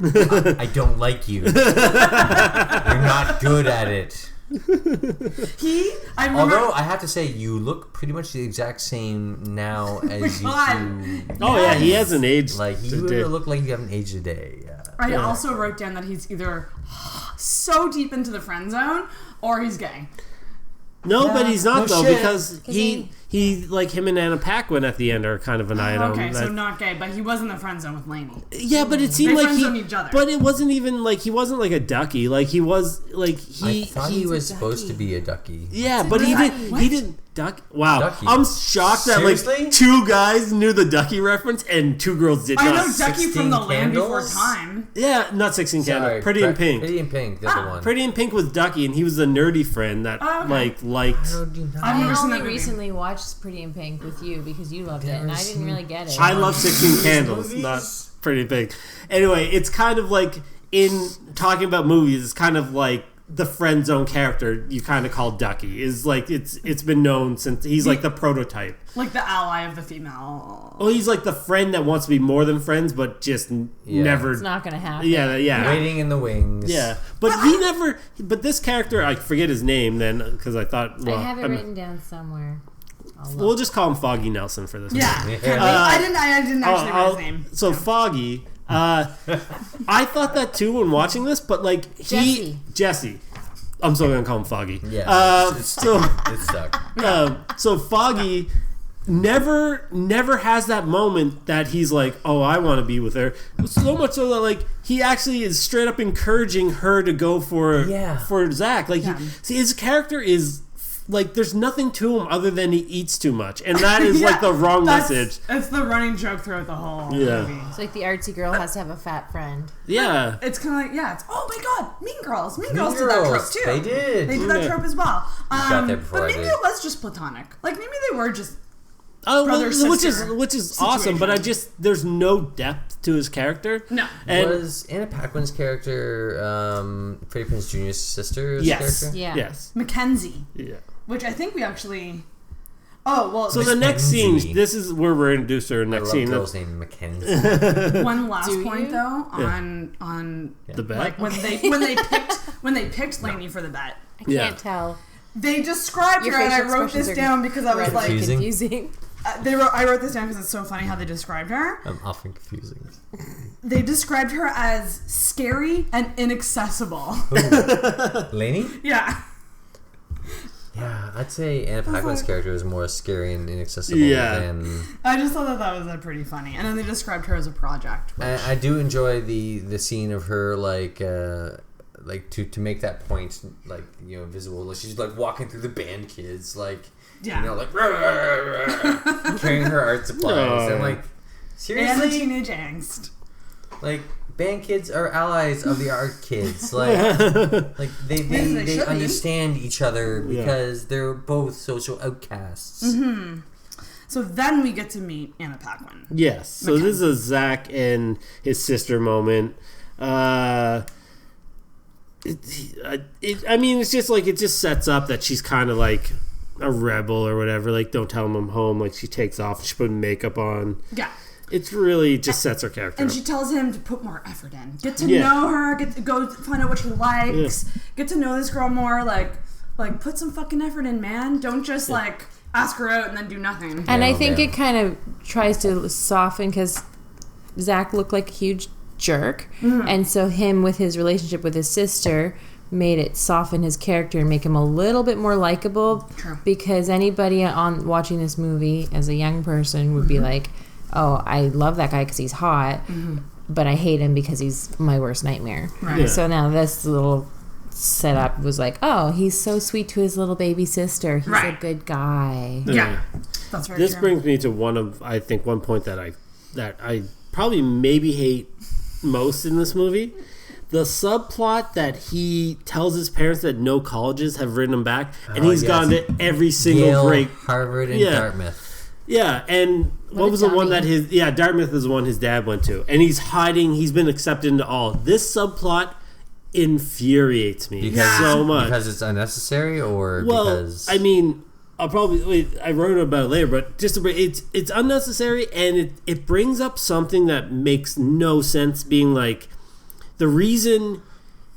I don't like you. You're not good at it. I remember. Although I have to say, you look pretty much the exact same now as you God. do. Oh yeah, he hasn't aged. Like you today. look like you haven't aged a day. Yeah. I also wrote down that he's either so deep into the friend zone or he's gay. No, but he's not No though shit. because he like him and Anna Paquin at the end are kind of an item. Okay, so that- not gay, but he was in the friend zone with Lanie. yeah, but it seemed They like friend-zoned each other. But it wasn't even like he wasn't like a ducky. Like he was like I thought he was a supposed to ducky. be a ducky. Yeah, but he ducky. didn't. He didn't duck. Wow, Ducky. I'm shocked that Seriously? like 2 guys knew the Ducky reference and 2 girls did I not. know Ducky 16 from the Land Before Candles? Time. Yeah, not 16 Candles. Sorry, Pretty in Pink. Pretty in Pink, the other one. Pretty in Pink was Ducky, and he was a nerdy friend that Oh, okay. like liked. How do you not- I've I never seen only that movie. recently watched Pretty in Pink with you because you loved it, and I didn't really get it. I love 16 Candles, movies? not Pretty in Pink. Anyway, it's kind of like in talking about movies. It's kind of like the friend zone character you kind of call Ducky. Is like it's been known since he's like the prototype. Like the ally of the female. Well, he's like the friend that wants to be more than friends, but just never. It's not gonna happen. Yeah. Waiting in the wings. Yeah, but he never. But this character, I forget his name then because I thought. Well, I have it written down somewhere. We'll just call him Foggy Nelson for this. Yeah. I didn't actually write his name. So Foggy. I thought that too when watching this, but like Jesse. I'm still gonna call him Foggy. Yeah. It's stuck. So Foggy never has that moment that he's like, oh, I want to be with her. So much so that like he actually is straight up encouraging her to go for Zach. Like his character is. Like, there's nothing to him other than he eats too much. And that is, like, the wrong message. It's the running joke throughout the whole movie. It's like the artsy girl has to have a fat friend. Yeah. It's kind of like, it's, oh my god, Mean Girls. Mean Girls did that trope, too. They did. They did that trope as well. Got there before but maybe I did. it was just platonic. Like, maybe they were just which is awesome, but there's no depth to his character. No. And was Anna Paquin's character Freddie Prinze Jr.'s sister's character? Yeah. Yes. Mackenzie. Yeah. Which I think we actually... Oh, well... So the next scene, this is where we're introduced to our next scene. Girl's named Mackenzie. One last point, though, on the bet? Like, when they picked Lanie for the bet. I can't tell. They described her, and I wrote this down because I was like... Confusing. I wrote this down because it's so funny how they described her. I'm often confusing. They described her as scary and inaccessible. Lanie? Yeah. Yeah, I'd say Anna Paquin's character is more scary and inaccessible than... I just thought that was pretty funny. And then they described her as a project. I do enjoy the scene of her, like to make that point, like, you know, visible. Like, she's, like, walking through the band kids, like, you know, like, carrying her art supplies. And, like, seriously? And the teenage angst. Like... Band kids are allies of the art kids. Like they understand each other because they're both social outcasts. Mm-hmm. So then we get to meet Anna Paquin. Yes. So this is a Zach and his sister moment. I mean, it's just like it just sets up that she's kind of like a rebel or whatever. Like, don't tell him I'm home. Like, she takes off and she put makeup on. Yeah. It's really just sets her character and up. she tells him to put more effort in. Get to know her. Get to go find out what she likes. Get to know this girl more. Like put some fucking effort in, man. Don't just like ask her out and then do nothing. And I think it kind of tries to soften because Zach looked like a huge jerk, and so him with his relationship with his sister made it soften his character and make him a little bit more likable. True. Because anybody on watching this movie as a young person would be like, oh, I love that guy because he's hot, but I hate him because he's my worst nightmare. Right. Yeah. So now this little setup was like, oh, he's so sweet to his little baby sister. He's a good guy. Yeah. That's very This true. brings me to one point that I probably maybe hate most in this movie. The subplot that he tells his parents that no colleges have written him back, and he's gone to every single Yale, great Harvard, and Dartmouth. Yeah, and what was the one that Dartmouth is the one his dad went to, and he's hiding. He's been accepted into all. This subplot infuriates me so much because it's unnecessary, or because I mean, I wrote about it later, but just it's unnecessary, and it brings up something that makes no sense. Being like the reason.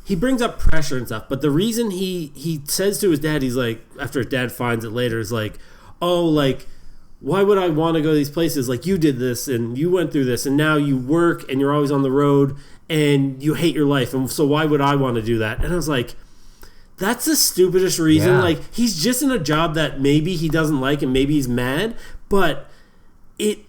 He brings up pressure and stuff, but the reason he says to his dad, he's like, after his dad finds it later, is like, oh, like, why would I want to go to these places? Like, you did this and you went through this and now you work and you're always on the road and you hate your life. And so why would I want to do that? And I was like, that's the stupidest reason. Yeah. Like, he's just in a job that maybe he doesn't like and maybe he's mad, but it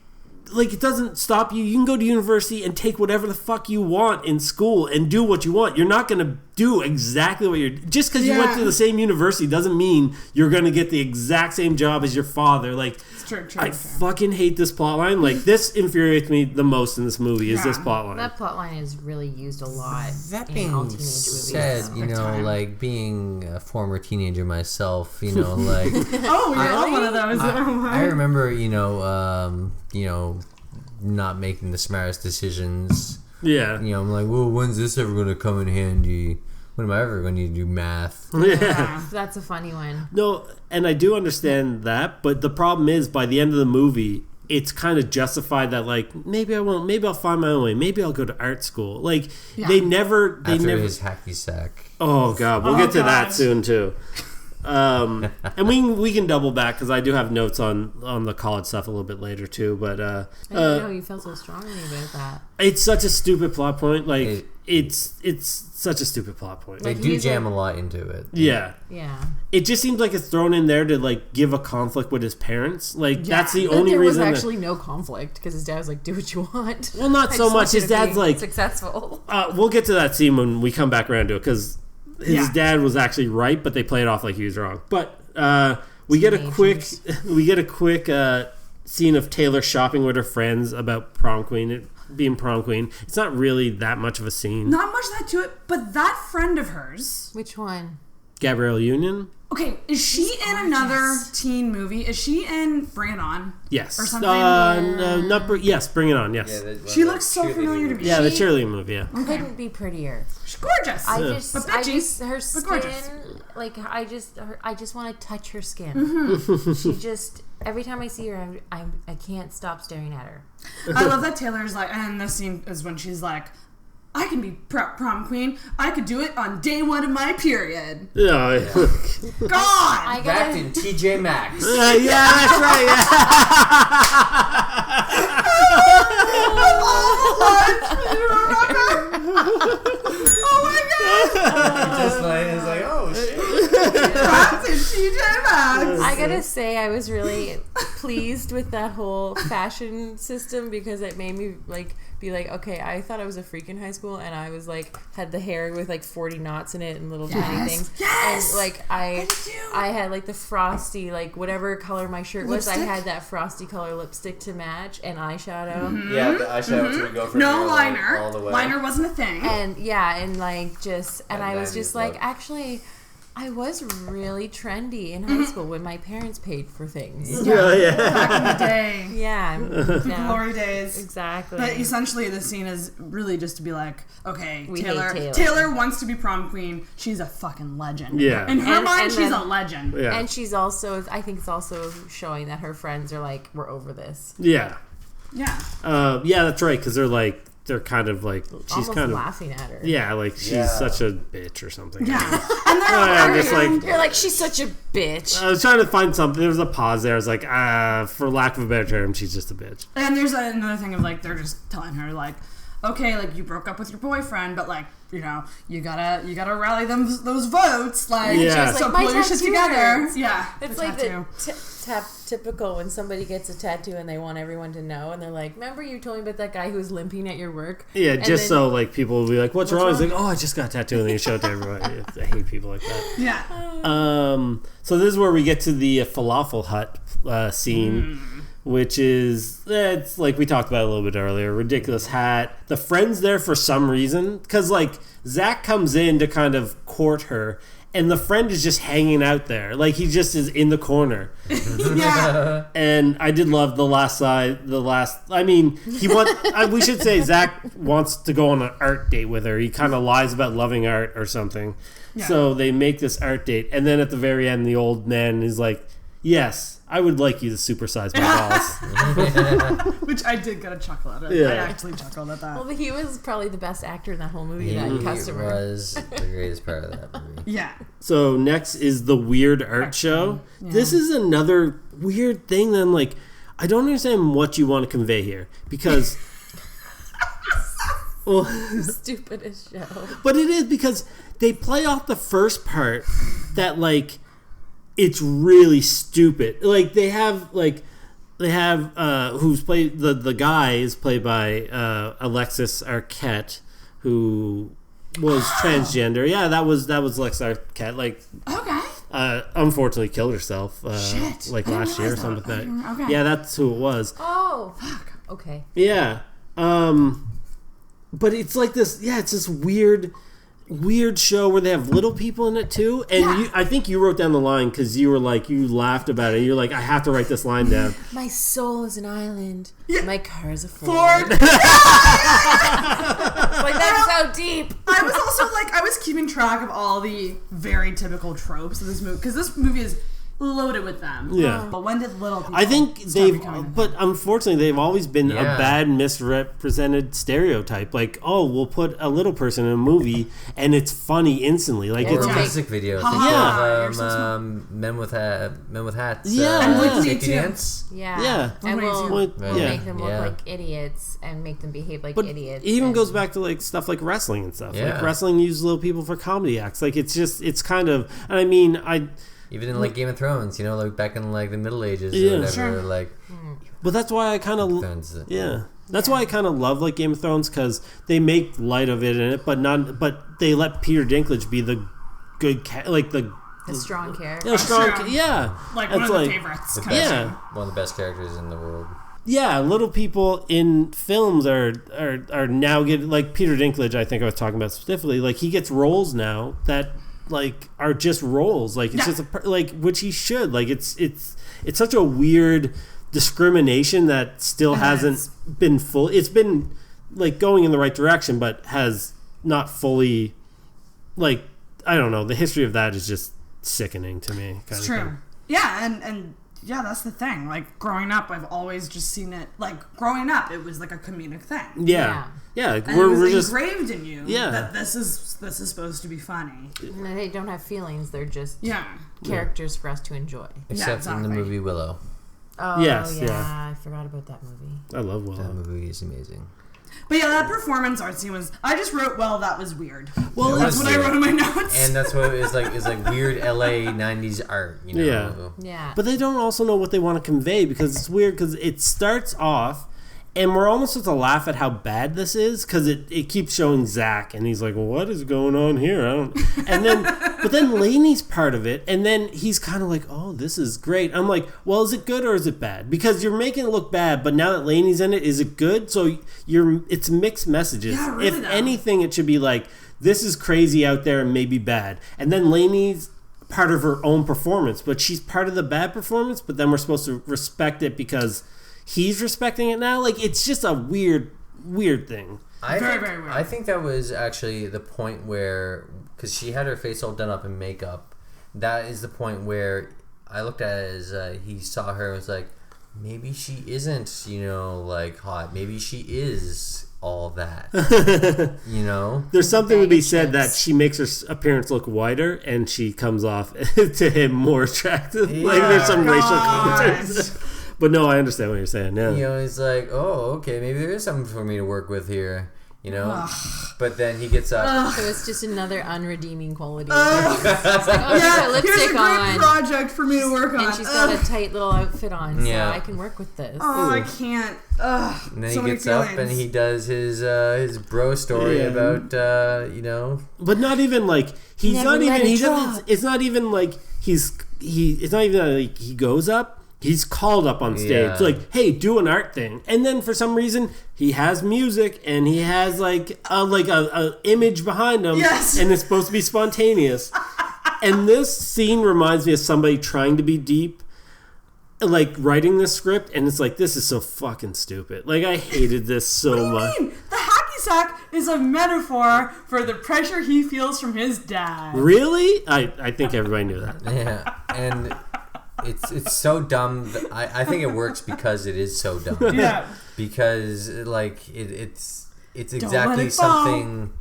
doesn't stop you. You can go to university and take whatever the fuck you want in school and do what you want. You're not going to do exactly what you're... Just because you went to the same university doesn't mean you're going to get the exact same job as your father. Like, It's true. I fucking hate this plotline. Like, this infuriates me the most in this movie is this plotline. That plotline is really used a lot That in all being teenage movies. said, you know, like being a former teenager myself, you know, like Oh, you're all one of those. I remember, you know, not making the smartest decisions. Yeah. You know, I'm like, well, when's this ever going to come in handy? When am I ever going to do math? Yeah. That's a funny one. No, and I do understand that, but the problem is by the end of the movie, it's kind of justified that like maybe I won't, maybe I'll find my own way, maybe I'll go to art school. Like they never His hacky sack. Oh god, we'll get to that soon too. And we can double back because I do have notes on the college stuff a little bit later too. But I didn't know you felt so strongly about that. It's such a stupid plot point. Like it's such a stupid plot point. They do jam a lot into it. Yeah. It just seems like it's thrown in there to like give a conflict with his parents. Like that's the only reason. There was actually no conflict because his dad was like, "Do what you want." Well, not so much. His dad's like successful. We'll get to that scene when we come back around to it because his dad was actually right, but they play it off like he was wrong. But we get a quick scene of Taylor shopping with her friends about being prom queen. It's not really that much of a scene. Not much that to it, but that friend of hers. Which one? Gabrielle Union. Okay, is she in another teen movie? Is she in Bring It On? Yes. Or something? Yes, Bring It On, yes. Yeah, she looks so familiar to me. Yeah, the cheerleading movie, yeah. Couldn't be prettier. She's gorgeous. Her skin, gorgeous. like I just want to touch her skin. Mm-hmm. She just every time I see her, I can't stop staring at her. I love that Taylor's like, and this scene is when she's like, I can be prom queen. I could do it on day 1 of my period. Yeah. God! Wrapped in TJ Maxx. Yeah, that's right. Yeah. Oh my god! Just like it's like, oh shit. Wrapped in TJ Maxx. I gotta say, I was really pleased with that whole fashion system because it made me like be like, okay, I thought I was a freak in high school, and I was like had the hair with like 40 knots in it and little tiny things. Yes. And like I had like the frosty, like whatever color my shirt was, I had that frosty color lipstick to match and eyeshadow. Mm-hmm. Yeah, the eyeshadow to go from no liner. all the way. Liner wasn't a thing. And and like just and I was just like, look. actually, I was really trendy in high school when my parents paid for things. Yeah. Back in the day. Yeah. Glory days. Exactly. But essentially the scene is really just to be like, okay, We hate Taylor wants to be prom queen. She's a fucking legend. Yeah. In her mind, and she's then- a legend. Yeah. And she's also, I think it's also showing that her friends are like, we're over this. Yeah. Yeah. Yeah, that's right, because they're kind of like, she's Almost kind of laughing at her. yeah, like she's such a bitch or something. Yeah. And they're just like You're like, she's such a bitch. I was trying to find something. There was a pause there. I was like, for lack of a better term, she's just a bitch. And there's another thing of like they're just telling her like, okay, like you broke up with your boyfriend, but like you know you gotta rally those votes, like Yeah. so Like, my pull your shit tattoo together. hurts. Yeah, It's the like tattoo. the typical when somebody gets a tattoo and they want everyone to know, and they're like, remember you told me about that guy who was limping at your work? Yeah, And just then- so like people will be like, "What's wrong?" He's like, "Oh, I just got a tattoo," and then you show it to everybody. I hate people like that. Yeah. So this is where we get to the Falafel Hut scene, which is it's like we talked about a little bit earlier. Ridiculous hat. The friend's there for some reason because like Zach comes in to kind of court her. And the friend is just hanging out there. Like, he just is in the corner. Yeah. And I did love the last I mean, we should say Zach wants to go on an art date with her. He kind of lies about loving art or something. Yeah. So they make this art date. And then at the very end, the old man is like, yes, I would like you to supersize my balls. Which I did get a chuckle at it. Yeah. I actually chuckled at that. Well, he was probably the best actor in that whole movie, He that customer. was the greatest part of that movie. Yeah. So next is the weird art show. Yeah. This is another weird thing that I'm like, I don't understand what you want to convey here. Because... well, Stupidest show. but it is because they play off the first part that like it's really stupid. Like they have who's played the guy is played by Alexis Arquette, who was transgender. Yeah, that was Lex Arquette. Like Okay. unfortunately killed herself Shit. like I didn't last year or realize something like that. that. Okay. Yeah, that's who it was. Oh, fuck. Okay. Yeah. But it's like this, it's this weird, weird show where they have little people in it too. And I think you wrote down the line because you were like, you laughed about it. You're like, I have to write this line down. My soul is an island. Yeah. My car is a Ford. Ford. Like, that's so deep. I was also like, I was keeping track of all the very typical tropes of this movie because this movie is loaded with them. Yeah. But when did little people I think start becoming a but thing? unfortunately, they've always been a bad, misrepresented stereotype. Like, oh, we'll put a little person in a movie and it's funny instantly. Like, Or it's a music video. You're so Think of smart. men with hats. Yeah. And Looney Safety Tunes. dance. Yeah. Yeah. And we'll Yeah. make them look Yeah. like idiots and make them behave like But idiots. it even and- goes back to like stuff like wrestling and stuff. Yeah. Like wrestling uses little people for comedy acts. Like it's kind of. And I mean, Even in like Game of Thrones, like back in like the Middle Ages Yeah. or whatever. Sure. Like, but that's why I kind of. Thrones. Yeah. That's why I kind of love like Game of Thrones because they make light of it in it, but they let Peter Dinklage be the good the strong character. yeah, strong True. yeah Like one It's of the like- favorites. The kind best, of Yeah. one of the best characters in the world. yeah, little people in films are now getting like Peter Dinklage. I think I was talking about specifically. Like he gets roles now that like are just roles. Like it's just like which he should. Like it's such a weird discrimination that still hasn't been full. It's been like going in the right direction, but has not fully. Like I don't know. The history of that is just sickening to me. It's true. Yeah, and yeah, that's the thing. Like growing up, I've always just seen it. Like growing up, it was like a comedic thing. Yeah. And we're it was just engraved in you. Yeah. That this is supposed to be funny. No, they don't have feelings. They're just Yeah. characters for us to enjoy. Except in the exactly. movie Willow. Oh, Yes, yeah. yeah. I forgot about that movie. I love That Willow. movie is amazing. But yeah, that performance art scene was. I just wrote, well, that was weird. Well, That That's was what I weird. wrote in my notes. And that's what it's like. It's like weird LA 90s art, Yeah. Yeah. But they don't also know what they want to convey because it's weird because it starts off and we're almost supposed to laugh at how bad this is because it keeps showing Zach and he's like, well, what is going on here? But then Lanie's part of it and then he's kind of like, oh, this is great. I'm like, well, is it good or is it bad? Because you're making it look bad, but now that Lanie's in it, is it good? So it's mixed messages. Yeah, really if though. anything, it should be like, this is crazy out there and maybe bad. And then Lanie's part of her own performance, but she's part of the bad performance, but then we're supposed to respect it because he's respecting it now. Like, it's just a weird thing. Very, very weird. I think that was actually the point where, because she had her face all done up in makeup, that is the point where I looked at it as he saw her and was like, maybe she isn't, like hot. Maybe she is all that. There's something to be Bag of said that chips. she makes her appearance look whiter and she comes off to him more attractive. Like, there's some racial commentaries. But no, I understand what you're saying. Yeah. He's like, oh, okay, maybe there is something for me to work with here. But then he gets up. So it's just another unredeeming quality. Yeah, she's got here's a lipstick great on. project for me to work on. And she's got a tight little outfit on, so Yeah. I can work with this. Oh, I can't. Ugh. And then so he many gets up feelings. and he does his bro story Yeah. about But not even like he's Never not even let it he drop. doesn't. It's not even like it's not even like he goes up. He's called up on stage, Yeah. like, "Hey, do an art thing," and then for some reason he has music and he has like a image behind him, Yes. and it's supposed to be spontaneous. And this scene reminds me of somebody trying to be deep, like writing this script, and it's like, this is so fucking stupid. Like, I hated this so What do you much. mean? The hacky sack is a metaphor for the pressure he feels from his dad. Really? I think everybody knew that. Yeah, and it's so dumb. That I think it works because it is so dumb. Yeah. Because like it's let exactly it fall. something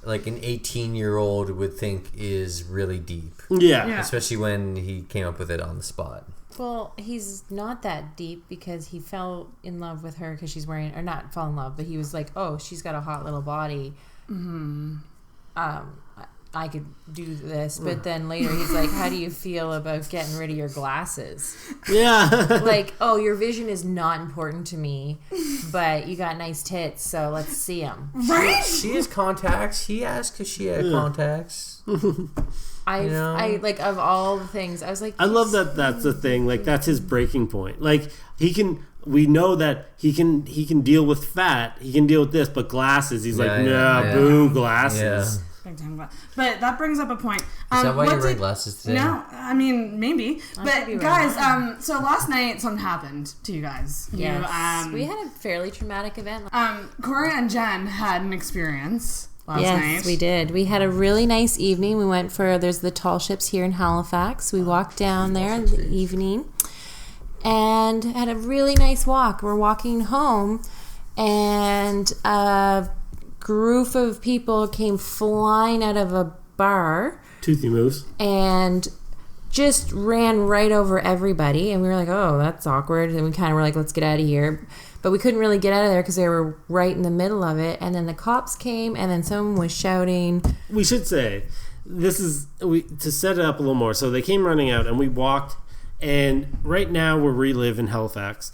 like an 18-year-old would think is really deep. Yeah. Yeah. Especially when he came up with it on the spot. Well, he's not that deep because he fell in love with her because she's wearing, or not fall in love, but he was like, oh, she's got a hot little body. Mm-hmm. I could do this. But then later he's like, how do you feel about getting rid of your glasses? Yeah. Like, oh, your vision is not important to me, but you got nice tits, so let's see them. Right? She has contacts. He asked if she had contacts. I like, of all the things, I was like, I love that that's the thing. Like, that's his breaking point. Like, we know that he can deal with fat. He can deal with this, but glasses, he's like, Yeah, nah, yeah. boo, glasses. Yeah. Big time glass. But that brings up a point. Is that why you're wearing glasses today? No, I mean, maybe. I But guys, so last night something happened to you guys. Yes. We had a fairly traumatic event. Corey and Jen had an experience last night. Yes, we did. We had a really nice evening. We went there's the tall ships here in Halifax. We walked down there in the evening and had a really nice walk. We're walking home and a group of people came flying out of a bar. Toothy moves. And just ran right over everybody. And we were like, oh, that's awkward. And we kind of were like, let's get out of here. But we couldn't really get out of there because they were right in the middle of it. And then the cops came, and then someone was shouting. We should say, to set it up a little more. So they came running out, and we walked. And right now we're relive in Halifax.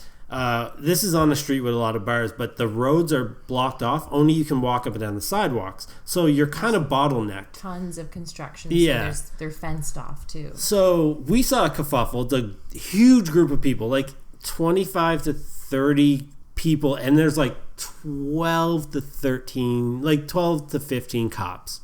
This is on a street with a lot of bars, but the roads are blocked off. Only you can walk up and down the sidewalks. So you're kind of bottlenecked. Tons of construction. Yeah. So they're fenced off, too. So we saw a kerfuffle. It's a huge group of people, like 25 to 30 people, and there's like 12 to 15 cops.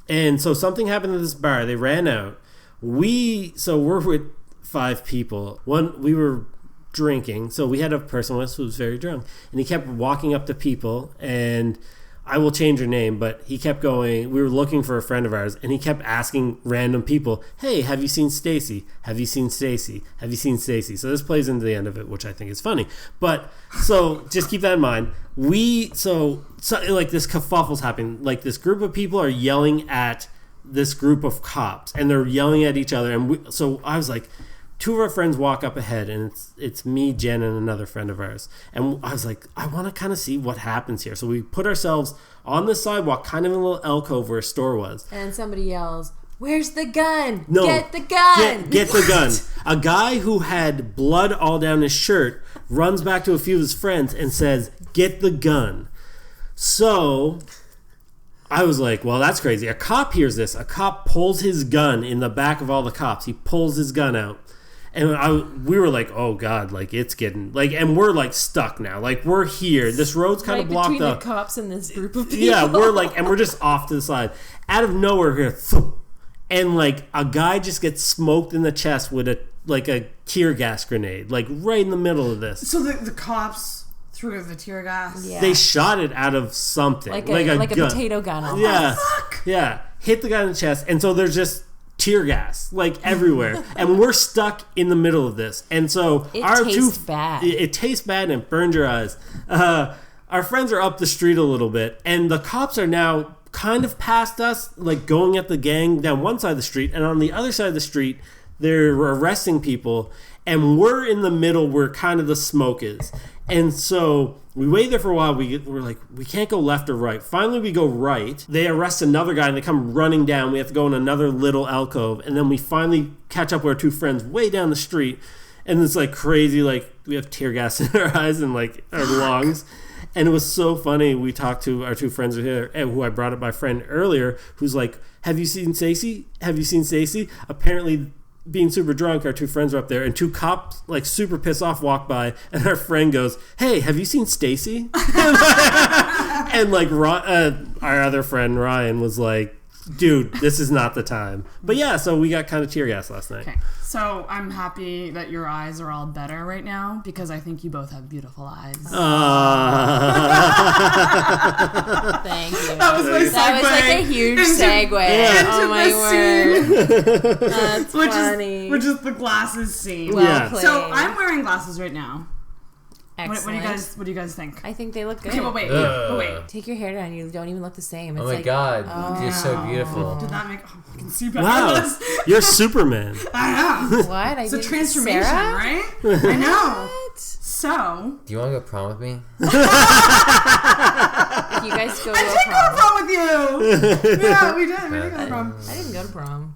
And so something happened at this bar. They ran out. We're with 5 people. We were drinking, so we had a person with us who was very drunk, and he kept walking up to people, and I will change her name, but he kept going. We were looking for a friend of ours, and he kept asking random people, hey, have you seen Stacy? Have you seen Stacy? Have you seen Stacy? So this plays into the end of it, which I think is funny. But so just keep that in mind. So like this kerfuffle's happening. Like this group of people are yelling at this group of cops, and they're yelling at each other. And so I was like, 2 of our friends walk up ahead, and it's me, Jen, and another friend of ours. And I was like, I want to kind of see what happens here. So we put ourselves on the sidewalk, kind of in a little alcove where a store was. And then somebody yells, where's the gun? No, get the gun! Get the gun. A guy who had blood all down his shirt runs back to a few of his friends and says, get the gun. So I was like, well, that's crazy. A cop hears this. A cop pulls his gun in the back of all the cops. He pulls his gun out. And we were like, oh, God, like, it's getting, like, and we're, like, stuck now. Like, we're here. This road's kind of blocked between up. The cops and this group of people. Yeah, we're, like, and we're just off to the side. Out of nowhere here, and, like, a guy just gets smoked in the chest with a tear gas grenade, like, right in the middle of this. So the cops threw the tear gas? Yeah. They shot it out of something. Like a a gun. potato gun. Almost. Yeah. Fuck! Yeah. Hit the guy in the chest. And so there's just tear gas like everywhere, and we're stuck in the middle of this. And so it tastes bad. It tastes bad and it burns your eyes. Our friends are up the street a little bit, and the cops are now kind of past us, like going at the gang down one side of the street, and on the other side of the street they're arresting people, and we're in the middle where kind of the smoke is. And so we wait there for a while. We're like, we can't go left or right. Finally, we go right. They arrest another guy, and they come running down. We have to go in another little alcove. And then we finally catch up with our 2 friends way down the street. And it's like crazy. Like, we have tear gas in our eyes and like our lungs. And it was so funny. We talked to our 2 friends here, who I brought up my friend earlier, who's like, have you seen Stacy? Have you seen Stacy? Apparently, being super drunk, our 2 friends were up there, and 2 cops, like super pissed off, walk by, and our friend goes, hey, have you seen Stacy? And like our other friend Ryan was like, dude, this is not the time. But yeah, so we got kind of tear gas last night. Okay, so I'm happy that your eyes are all better right now, because I think you both have beautiful eyes. Thank you. That was my segue. That was like a huge segue. Oh my word. That's funny. Which is the glasses scene. Well played. So I'm wearing glasses right now. Excellent. What do you guys think? I think they look good. Okay, but wait. Take your hair down. You don't even look the same. It's Oh my God, you're so beautiful. Did that make? Oh, I can see better. Wow, you're Superman. I know. What? It's a transformation, Sarah? right? I know. What? So. Do you want to go prom with me? You guys go to I a did go to prom. prom with you. Yeah, we did. We did go to prom. I didn't go to prom.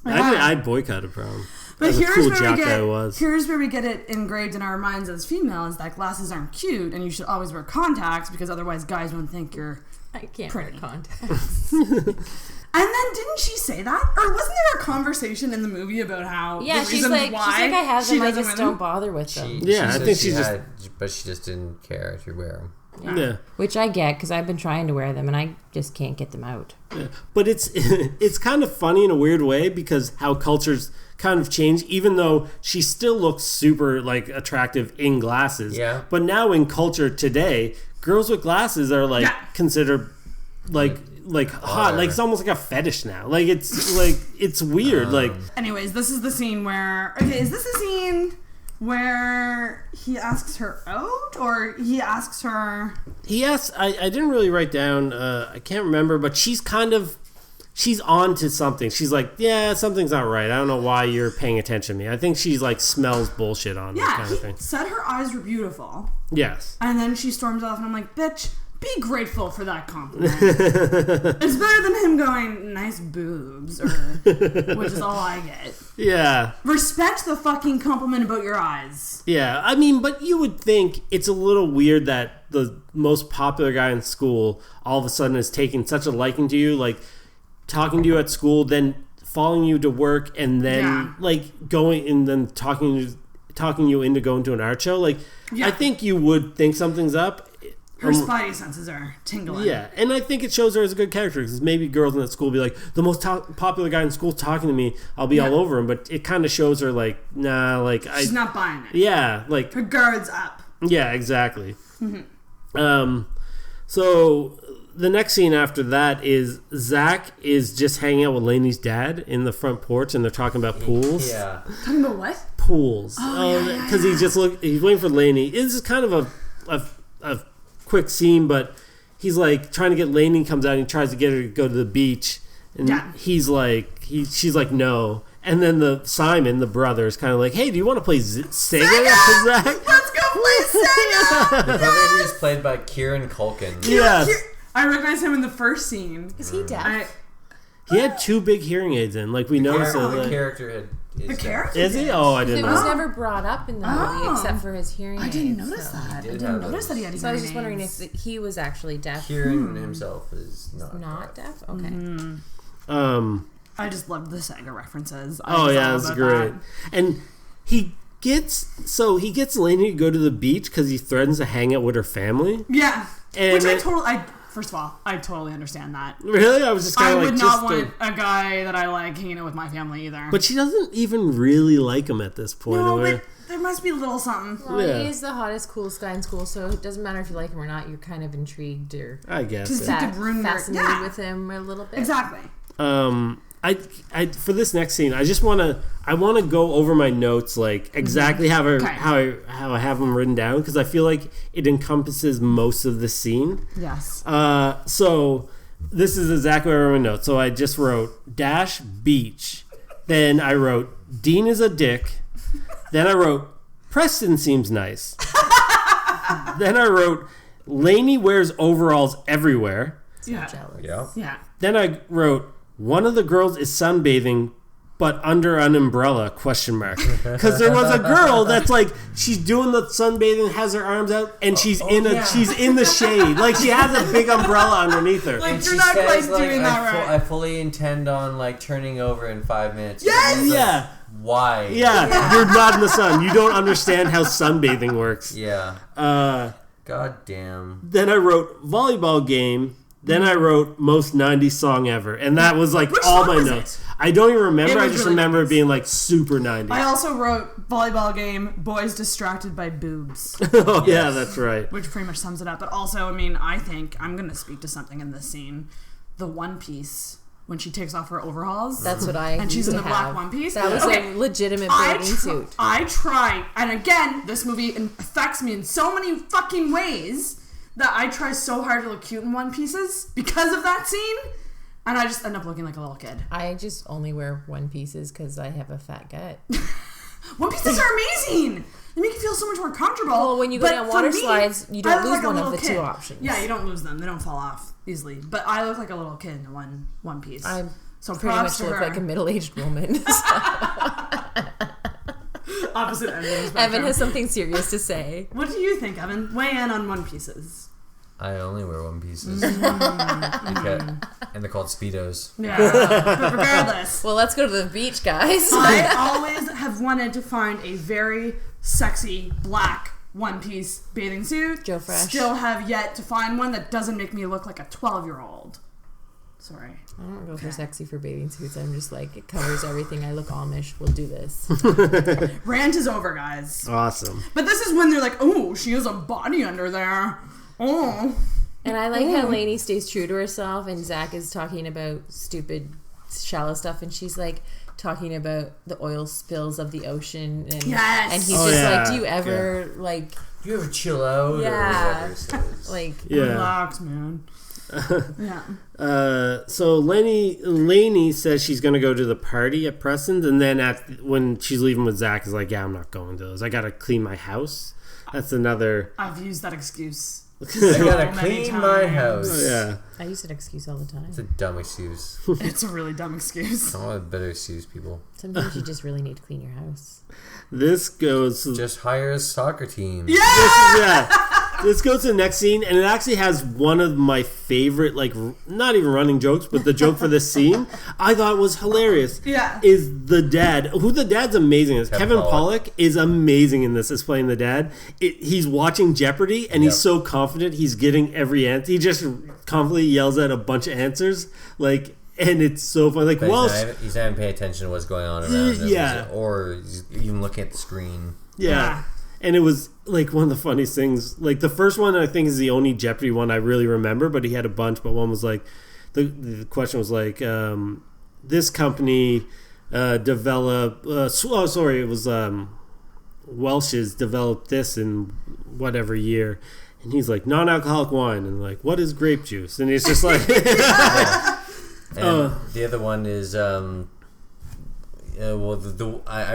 I boycotted prom. But As a cool jock I was. here's where we get it engraved in our minds as females that glasses aren't cute, and you should always wear contacts, because otherwise guys won't think you're I can't pretty. wear contacts. And then didn't she say that? Or wasn't there a conversation in the movie about how Yeah, the she's reasons like, why I have them, I doesn't just wear don't them? bother with them. Yeah, I said think she she just- had, but she just didn't care to wear them. Yeah. Which I get because I've been trying to wear them and I just can't get them out. Yeah. But it's kind of funny in a weird way because how cultures kind of change, even though she still looks super like attractive in glasses. Yeah. But now in culture today, girls with glasses are like considered like hot. Like it's almost like a fetish now. Like it's weird. Like anyways, this is the scene where is this the scene where he asks her out, or he asks her? He asks. I didn't really write down. I can't remember, but she's on to something. She's like, yeah, something's not right. I don't know why you're paying attention to me. I think she's like smells bullshit on me, kind of thing. Said her eyes were beautiful. Yes. And then she storms off, and I'm like, bitch, be grateful for that compliment. It's better than him going, nice boobs, which is all I get. Yeah. Respect the fucking compliment about your eyes. Yeah. I mean, but you would think it's a little weird that the most popular guy in school all of a sudden is taking such a liking to you, like talking to you at school, then following you to work, and then like going and then talking you into going to an art show. Like, I think you would think something's up. Her spidey senses are tingling. Yeah, and I think it shows her as a good character because maybe girls in that school be like, the most popular guy in school talking to me, I'll be all over him. But it kind of shows her like, nah, like she's not buying it. Yeah, like her guard's up. Yeah, exactly. So the next scene after that is Zach is just hanging out with Lanie's dad in the front porch, and they're talking about pools. Yeah, talking about what? Pools. Because he's waiting for Lanie. It's kind of a quick scene, but he's like trying to get Lanie, comes out and he tries to get her to go to the beach, and she's like no, and then Simon, the brother, is kind of like, hey, do you want to play Sega? Zach? Let's go play Sega. The brother who's played by Kieran Culkin. Yeah, I recognize him in the first scene. Is he deaf? He had 2 big hearing aids in, like we noticed. The character had. The character? Is he? Oh, I didn't know. It was never brought up in the movie except for his hearing aids. I didn't notice that. I didn't notice that he had hearing aids. So I was just wondering if he was actually deaf. Kieran himself is not deaf? Okay. I just loved the Sega references. That's great. And he gets Lanie to go to the beach because he threatens to hang out with her family. Yeah. And which first of all, I totally understand that. Really? I was just kind of like... I would not want a guy that I like hanging out with my family either. But she doesn't even really like him at this point. No, but there must be a little something. Well, he is the hottest, coolest guy in school, so it doesn't matter if you like him or not. You're kind of intrigued or... I guess. Fascinated with him a little bit. Exactly. I for this next scene, I want to go over my notes, like exactly how I have them written down, because I feel like it encompasses most of the scene. Yes. So this is exactly what I wrote in my notes. So I just wrote beach. Then I wrote Dean is a dick. Then I wrote Preston seems nice. Then I wrote Lanie wears overalls everywhere. Yeah. Jealous. Yeah. Then I wrote, one of the girls is sunbathing, but under an umbrella, ? Because there was a girl that's like, she's doing the sunbathing, has her arms out, and she's in the shade. Like, she has a big umbrella underneath her. Like, you're not quite doing that right. I fully intend on, like, turning over in 5 minutes. Yes! Like, why? Yeah, you're not in the sun. You don't understand how sunbathing works. Yeah. God damn. Then I wrote volleyball game. Then I wrote most 90s song ever. And that was like all my notes. I don't even remember. I just remember it being like super 90s. I also wrote volleyball game, boys distracted by boobs. Oh, yeah, that's right. Which pretty much sums it up. But also, I mean, I think I'm going to speak to something in this scene. The one piece, when she takes off her overalls. That's what I And she's in the have. black one piece. That was a legitimate bathing suit. I try. And again, this movie affects me in so many fucking ways that I try so hard to look cute in one pieces because of that scene, and I just end up looking like a little kid. I just only wear one pieces because I have a fat gut. One pieces are amazing. They make you feel so much more comfortable. Well, when you go down water slides, you don't lose one of the two options. Yeah, you don't lose them. They don't fall off easily. But I look like a little kid in one piece. I so pretty much look like a middle-aged woman. Opposite end of the spectrum. Evan has something serious to say. What do you think, Evan? Weigh in on one pieces. I only wear one pieces. Okay. And they're called Speedos. Yeah, but regardless. Well, let's go to the beach, guys. I always have wanted to find a very sexy black one-piece bathing suit. Joe Fresh. Still have yet to find one that doesn't make me look like a 12-year-old. Sorry. I don't go for sexy for bathing suits. I'm just like, it covers everything. I look Amish. We'll do this. Rant is over, guys. Awesome. But this is when they're like, oh, she has a body under there. Oh. And I like how Lanie stays true to herself, and Zach is talking about stupid, shallow stuff, and she's like talking about the oil spills of the ocean, and Yes. and he's Oh, just yeah. like, do you ever like, Do you ever chill out? Yeah. Or whatever it says? like, Yeah. Relax, man. Yeah. So Lanie says she's gonna go to the party at Preston's, and then when she's leaving with Zach, is like, yeah, I'm not going to those. I gotta clean my house. That's another. I've used that excuse. I gotta many clean my times. house. Yeah. I use an excuse all the time. It's a dumb excuse. It's a really dumb excuse. I want a better excuse, people. Sometimes you just really need to clean your house. This goes. Just hire a soccer team. This goes to the next scene, and it actually has one of my favorite, like, not even running jokes, but the joke for this scene I thought was hilarious. Yeah. Is the dad, who the dad's amazing is. Kevin Pollak is amazing in this as playing the dad. He's watching Jeopardy, and he's so confident he's getting every answer. He just confidently yells out a bunch of answers, like, and it's so fun. Like, But well, he's not even paying attention to what's going on around him. Yeah. Or he's even looking at the screen. yeah. And it was, like, one of the funniest things. Like, the first one, I think, is the only Jeopardy one I really remember, but he had a bunch. But one was, like, the question was, like, this company developed... it was Welch's developed this in whatever year. And he's like, non-alcoholic wine. And, like, what is grape juice? And it's just like... And the other one is... I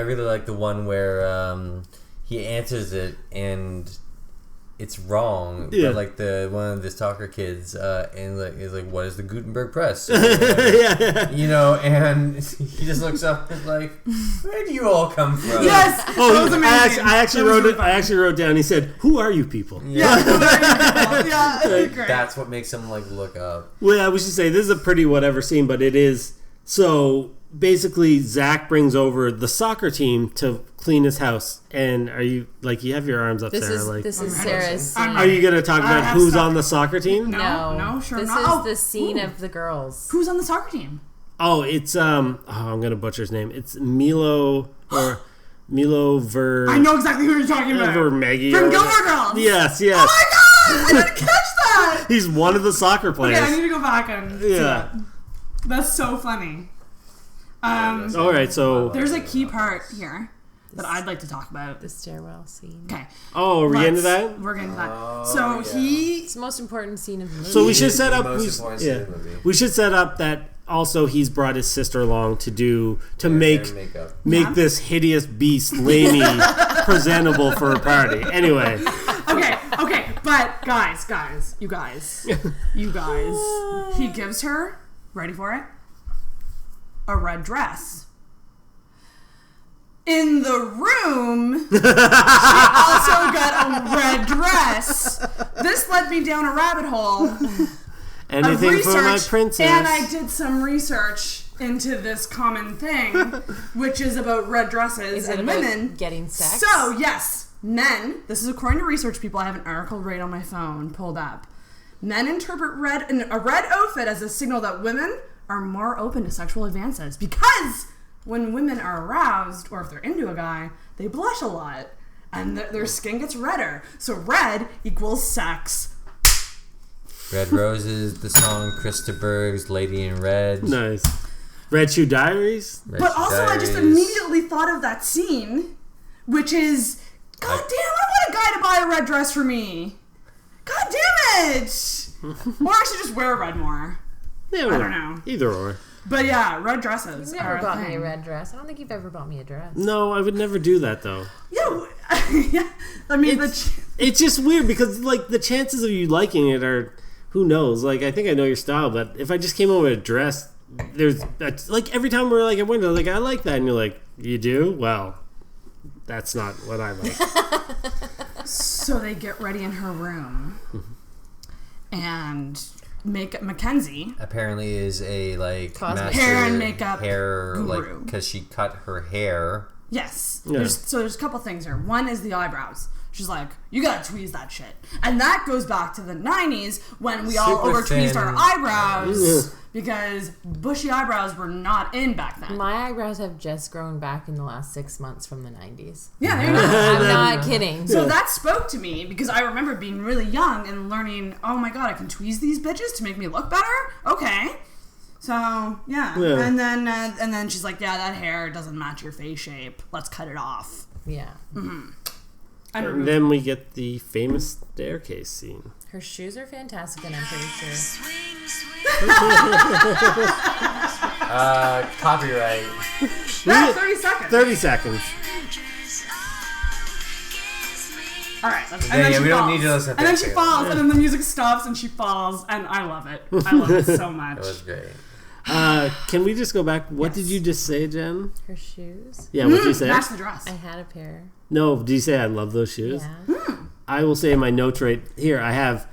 really like the one where... he answers it and it's wrong. Yeah. But like one of the stalker kids and like is like, what is the Gutenberg press? You know, and he just looks up and like, where do you all come from? Yes. Oh, that was amazing. I actually That was wrote really it. I actually wrote down. He said, "Who are you people?" Yeah. Great. That's what makes him like look up. Well, I was just say this is a pretty whatever scene, but it is so. Basically, Zach brings over the soccer team to clean his house, and are you like you have your arms up, Sarah? This is Sarah's scene. Are you going to talk about have who's soccer. on the soccer team? No, sure this not. is the scene of the girls. Who's on the soccer team? Oh, it's I'm going to butcher his name. It's Milo or Milo Ver. I know exactly who you're talking about. Maggie From or Gilmore whatever. Girls. Yes. Oh my god! I didn't catch that. He's one of the soccer players. Okay, I need to go back and see Yeah. that. That's so funny. All right, so There's a key part here that I'd like to talk about. The stairwell scene. Okay. are we getting to that? We're getting to that. Oh, So yeah. It's the most important scene of the movie. So we should set The up. most important scene of the movie. We should set up that also he's brought his sister along to make Makeup. this hideous beast Lanie presentable for a party. Anyway, Okay, but guys, you guys, he gives her, ready for it, a red dress. In the room, she also got a red dress. This led me down a rabbit hole of anything research, for my princess. and I did some research into this common thing, which is about red dresses Is it and about women getting sex? So yes, men. This is according to research people. I have an article right on my phone pulled up. Men interpret a red outfit as a signal that women are more open to sexual advances because when women are aroused, or if they're into a guy, they blush a lot and their skin gets redder. So red equals sex. Red Roses, the song Krista Berg's Lady in Red. Nice. Red Shoe Diaries. Red But Shoe also, I just Diaries. immediately thought of that scene, which is, God damn, I want a guy to buy a red dress for me. God damn it! Or I should just wear red more. Yeah, I don't know. Either or. But yeah, red dresses You've are never a bought me thing. a red dress. I don't think you've ever bought me a dress. No, I would never do that though. Yeah, yeah. I mean, It's just weird because like the chances of you liking it are, who knows? Like I think I know your style, but if I just came over with a dress, that's like every time we're like at window, like I like that, and you're like, you do? Well, that's not what I like. so they get ready in her room, and Mackenzie Apparently is a like Cosmetic. master Hair and makeup hair guru. like because she cut her hair. Yes. Yeah. There's a couple things here. One is the eyebrows. She's like, you gotta tweeze that shit. And that goes back to the 90s when we all Super over-tweezed thin. our eyebrows because bushy eyebrows were not in back then. My eyebrows have just grown back in the last 6 months from the 90s. Yeah, there you go. I'm not kidding. So that spoke to me because I remember being really young and learning, oh my god, I can tweeze these bitches to make me look better? Okay. So, yeah. And then she's like, yeah, that hair doesn't match your face shape. Let's cut it off. Yeah. And then we get the famous staircase scene. Her shoes are fantastic, and I'm pretty sure. Copyright. Yeah, 30 seconds. 30 seconds. All right. And Yeah, then she we don't falls. need to listen to And then 30 she seconds. falls, and then the music stops, and she falls, and I love it. I love it so much. That was great. Can we just go back? What did you just say, Jen? Her shoes. Yeah, what did you say? Match the dress. I had a pair. No, did you say I love those shoes? Yeah. I will say in my notes right here, I have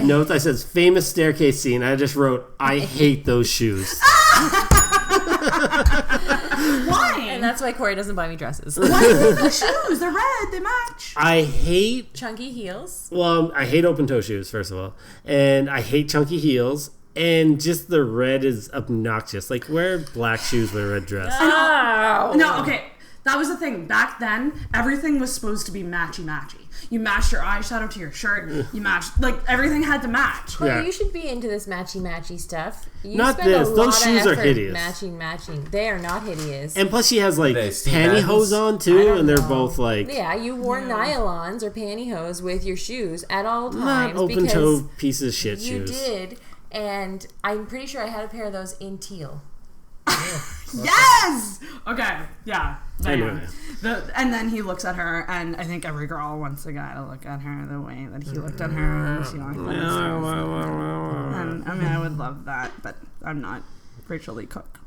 notes. I says famous staircase scene. I just wrote, I hate those shoes. Why? And that's why Corey doesn't buy me dresses. Why do you hate the shoes? They're red. They match. I hate, Chunky heels. well, I hate open toe shoes, first of all. And I hate chunky heels. And just the red is obnoxious. Like, wear black shoes with a red dress. Oh. No, okay. That was the thing. Back then, everything was supposed to be matchy-matchy. You matched your eyeshadow to your shirt. You matched, like, everything had to match. Corey, Yeah. you should be into this matchy stuff. You Not spend this. A Those lot shoes of are effort hideous. Matching. They are not hideous. And plus, she has, like, They Steve pantyhose Madden's? on, I too. don't And they're know. both, like, Yeah, you wore nylons or pantyhose with your shoes at all not times open because toe pieces of shit you shoes. did. And I'm pretty sure I had a pair of those in teal. Yes! Okay, yeah. Anyway. And then he looks at her, and I think every girl wants a guy to look at her the way that he looked at her. And she liked that. And I mean, I would love that, but I'm not Rachel Lee Cook.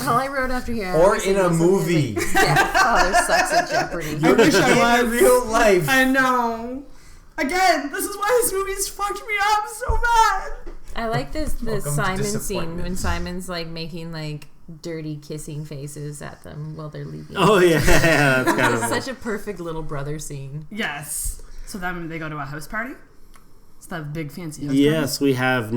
All I wrote after here. Or in a movie. Yeah, father sucks at Jeopardy. I wish I In was. real life. I know. Again, this is why this movie's fucked me up so bad. I like the Welcome to Simon scene disappointment. when Simon's like making like dirty kissing faces at them while they're leaving. Oh, yeah. That's kind It's of such a perfect little brother scene. Yes. So then they go to a house party. It's that big fancy house Yes, we have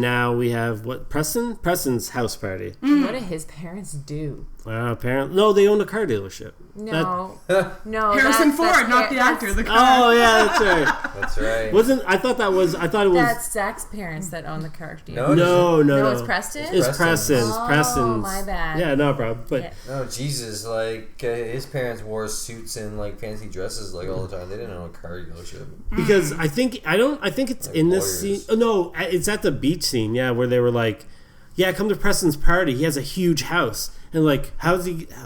what, Preston? Preston's house party. What do his parents do? Apparently, no, they own a car dealership. No, no. party. Harrison that's Ford, not the that's- actor. The car. Oh, yeah, that's right. That's right. I thought it was. That's Zach's parents that own the car dealer. No, No, it's Preston? It's Preston's. Oh, Preston's. my bad. Yeah, no problem. But Yeah. No, Jesus, like, his parents wore suits and, like, fancy dresses, like, all the time. They didn't own a car dealership. because I think it's Like in this scene. warriors. Oh, no, it's at the beach scene. Yeah, where they were like, "Yeah, come to Preston's party. He has a huge house." And like,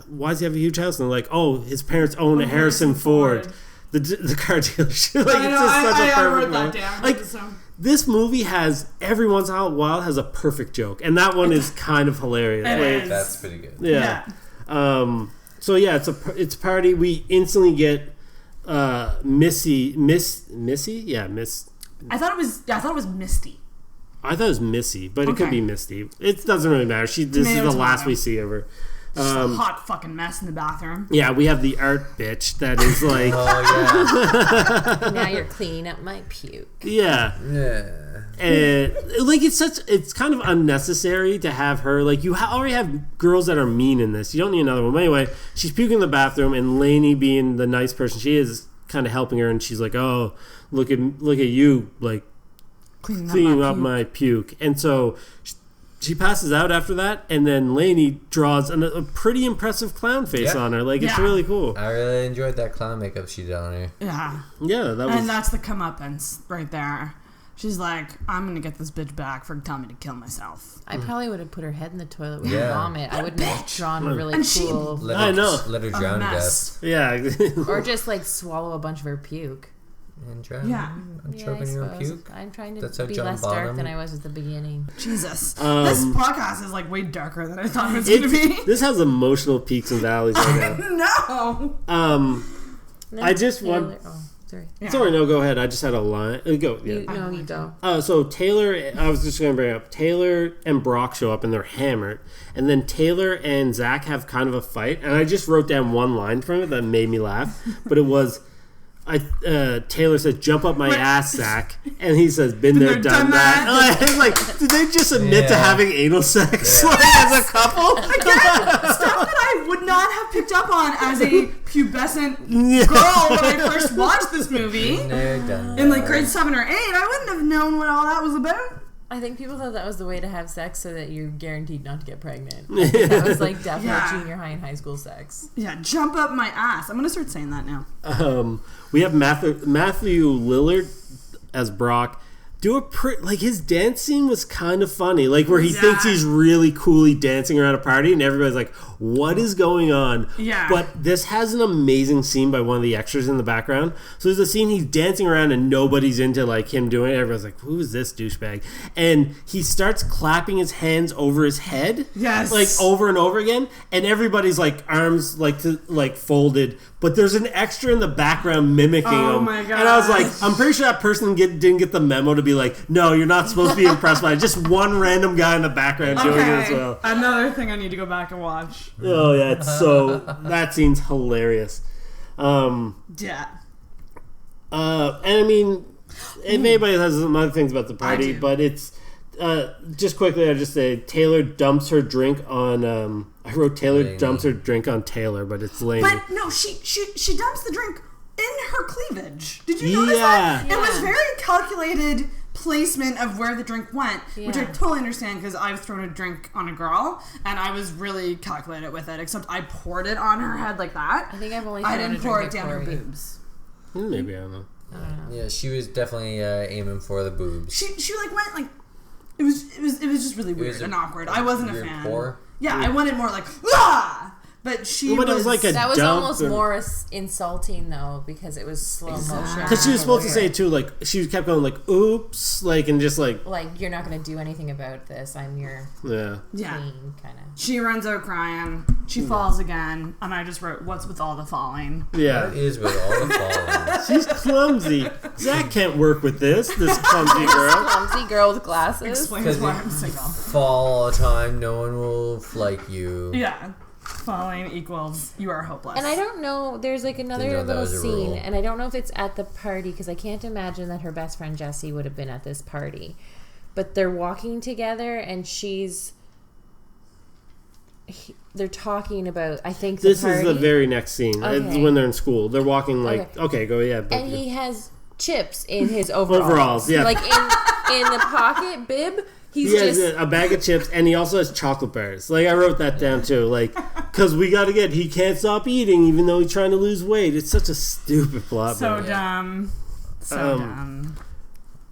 why does he have a huge house? And they're like, "Oh, his parents own a Harrison Ford, the car dealership." Like, I know. it's just such a I perfect wrote that moment. down. Like, So. this movie has every once in a while has a perfect joke, and that one is kind of hilarious. It Like, is. That's pretty good. Yeah. So yeah, it's a party. We instantly get Missy. Yeah, Miss. I thought it was Misty. I thought it was Missy, but it could Okay. be Misty. It doesn't really matter. This is Tomato, the last tomato. we see of her. Just a hot fucking mess in the bathroom. Yeah, we have the art bitch that is like, Oh, yeah. Now you're cleaning up my puke. yeah. Yeah. And like it's kind of unnecessary to have her, like, you already have girls that are mean in this. You don't need another one. But anyway, she's puking in the bathroom, and Lanie, being the nice person she is, kind of helping her, and she's like, "Oh, look at you, like cleaning up my puke." And so she passes out after that, and then Lanie draws a pretty impressive clown face Yeah. on her. Like, it's Yeah. really cool. I really enjoyed that clown makeup she did on her. Yeah. Yeah, that was. And that's the comeuppance right there. She's like, I'm gonna get this bitch back for telling me to kill myself. I probably would have put her head in the toilet with Yeah. her vomit. I wouldn't have drawn a really And she- cool... I know. Let her A drown to death. mess. Yeah. Or just like swallow a bunch of her puke. And drown. Yeah. I'm Yeah, I choking your suppose. puke. I'm trying to That's how be John less dark Bonham- than I was at the beginning. Jesus. This podcast is like way darker than I thought it was gonna It's, be. this has emotional peaks and valleys right No. now. No, I just Taylor- want- Oh, sorry. Yeah. Sorry, no, go ahead. I just had a line. Go. Yeah. You go. So Taylor, I was just going to bring up, Taylor and Brock show up and they're hammered. And then Taylor and Zach have kind of a fight. And I just wrote down one line from it that made me laugh. But it was, Taylor says, "Jump up my ass, Zach," and he says, "Been there, done that." It's like, did they just admit to having anal sex like, as a couple? Again, stuff that I would not have picked up on as a pubescent girl when I first watched this movie in like grade 7 or 8. I wouldn't have known what all that was about. I think people thought that was the way to have sex so that you're guaranteed not to get pregnant. I think that was like definitely junior high and high school sex. Yeah, jump up my ass. I'm going to start saying that now. We have Matthew Lillard as Brock. Like his dance scene was kind of funny, like where he thinks he's really coolly dancing around a party and everybody's like, what is going on? Yeah. But this has an amazing scene by one of the extras in the background. So there's a scene he's dancing around and nobody's into like him doing it. Everybody's like, who is this douchebag? And he starts clapping his hands over his head. Yes. Like over and over again. And everybody's like arms like folded. But there's an extra in the background mimicking him. Oh my god! And I was like, I'm pretty sure that person didn't get the memo to be like, no, you're not supposed to be impressed by it. Just one random guy in the background doing it as well. Another thing I need to go back and watch. Oh yeah, that scene's hilarious. Yeah. And I mean, if anybody has some other things about the party, but it's just quickly, I'll just say Taylor dumps her drink on. I wrote Taylor Lanie. Dumps her drink on Taylor, but it's Lanie. But no, she dumps the drink in her cleavage. Did you notice that? Yeah. It was very calculated placement of where the drink went, which I Yeah. totally understand because I've thrown a drink on a girl and I was really calculated with it. Except I poured it on her head like that. I think I've only I thrown didn't a pour drink it at down her Corey. boobs. Maybe, I don't know. Yeah, she was definitely aiming for the boobs. She like went like it was just really weird and awkward. I wasn't a weird fan. pour? Yeah, I wanted more like ah, but she But it was was like a That was dump almost and- more insulting though because it was slow motion. Because she was supposed to say too, like she kept going like, "Oops," like and just like you're not going to do anything about this. I'm your yeah. queen, kind of. She runs out crying. She falls again, and I just wrote, "What's with all the falling?" Yeah, What is with all the falling? she's clumsy. Zach can't work with this clumsy girl. Clumsy girl with glasses. Explains why I'm single. Fall all the time, no one will like you. Yeah, falling equals you are hopeless. And I don't know, there's like Didn't another know that little was a scene, rule. and I don't know if it's at the party because I can't imagine that her best friend Jessie would have been at this party. But they're walking together, and they're talking about, I think, the This party. is the very next scene. Okay. It's when they're in school. They're walking like, okay, go, yeah. And he has chips in his overalls. Overalls, yeah. Like in the pocket bib. He's He has just a bag of chips, and he also has chocolate bars. Like, I wrote that down, too. Like, because he can't stop eating, even though he's trying to lose weight. It's such a stupid plot. so man. dumb, so dumb.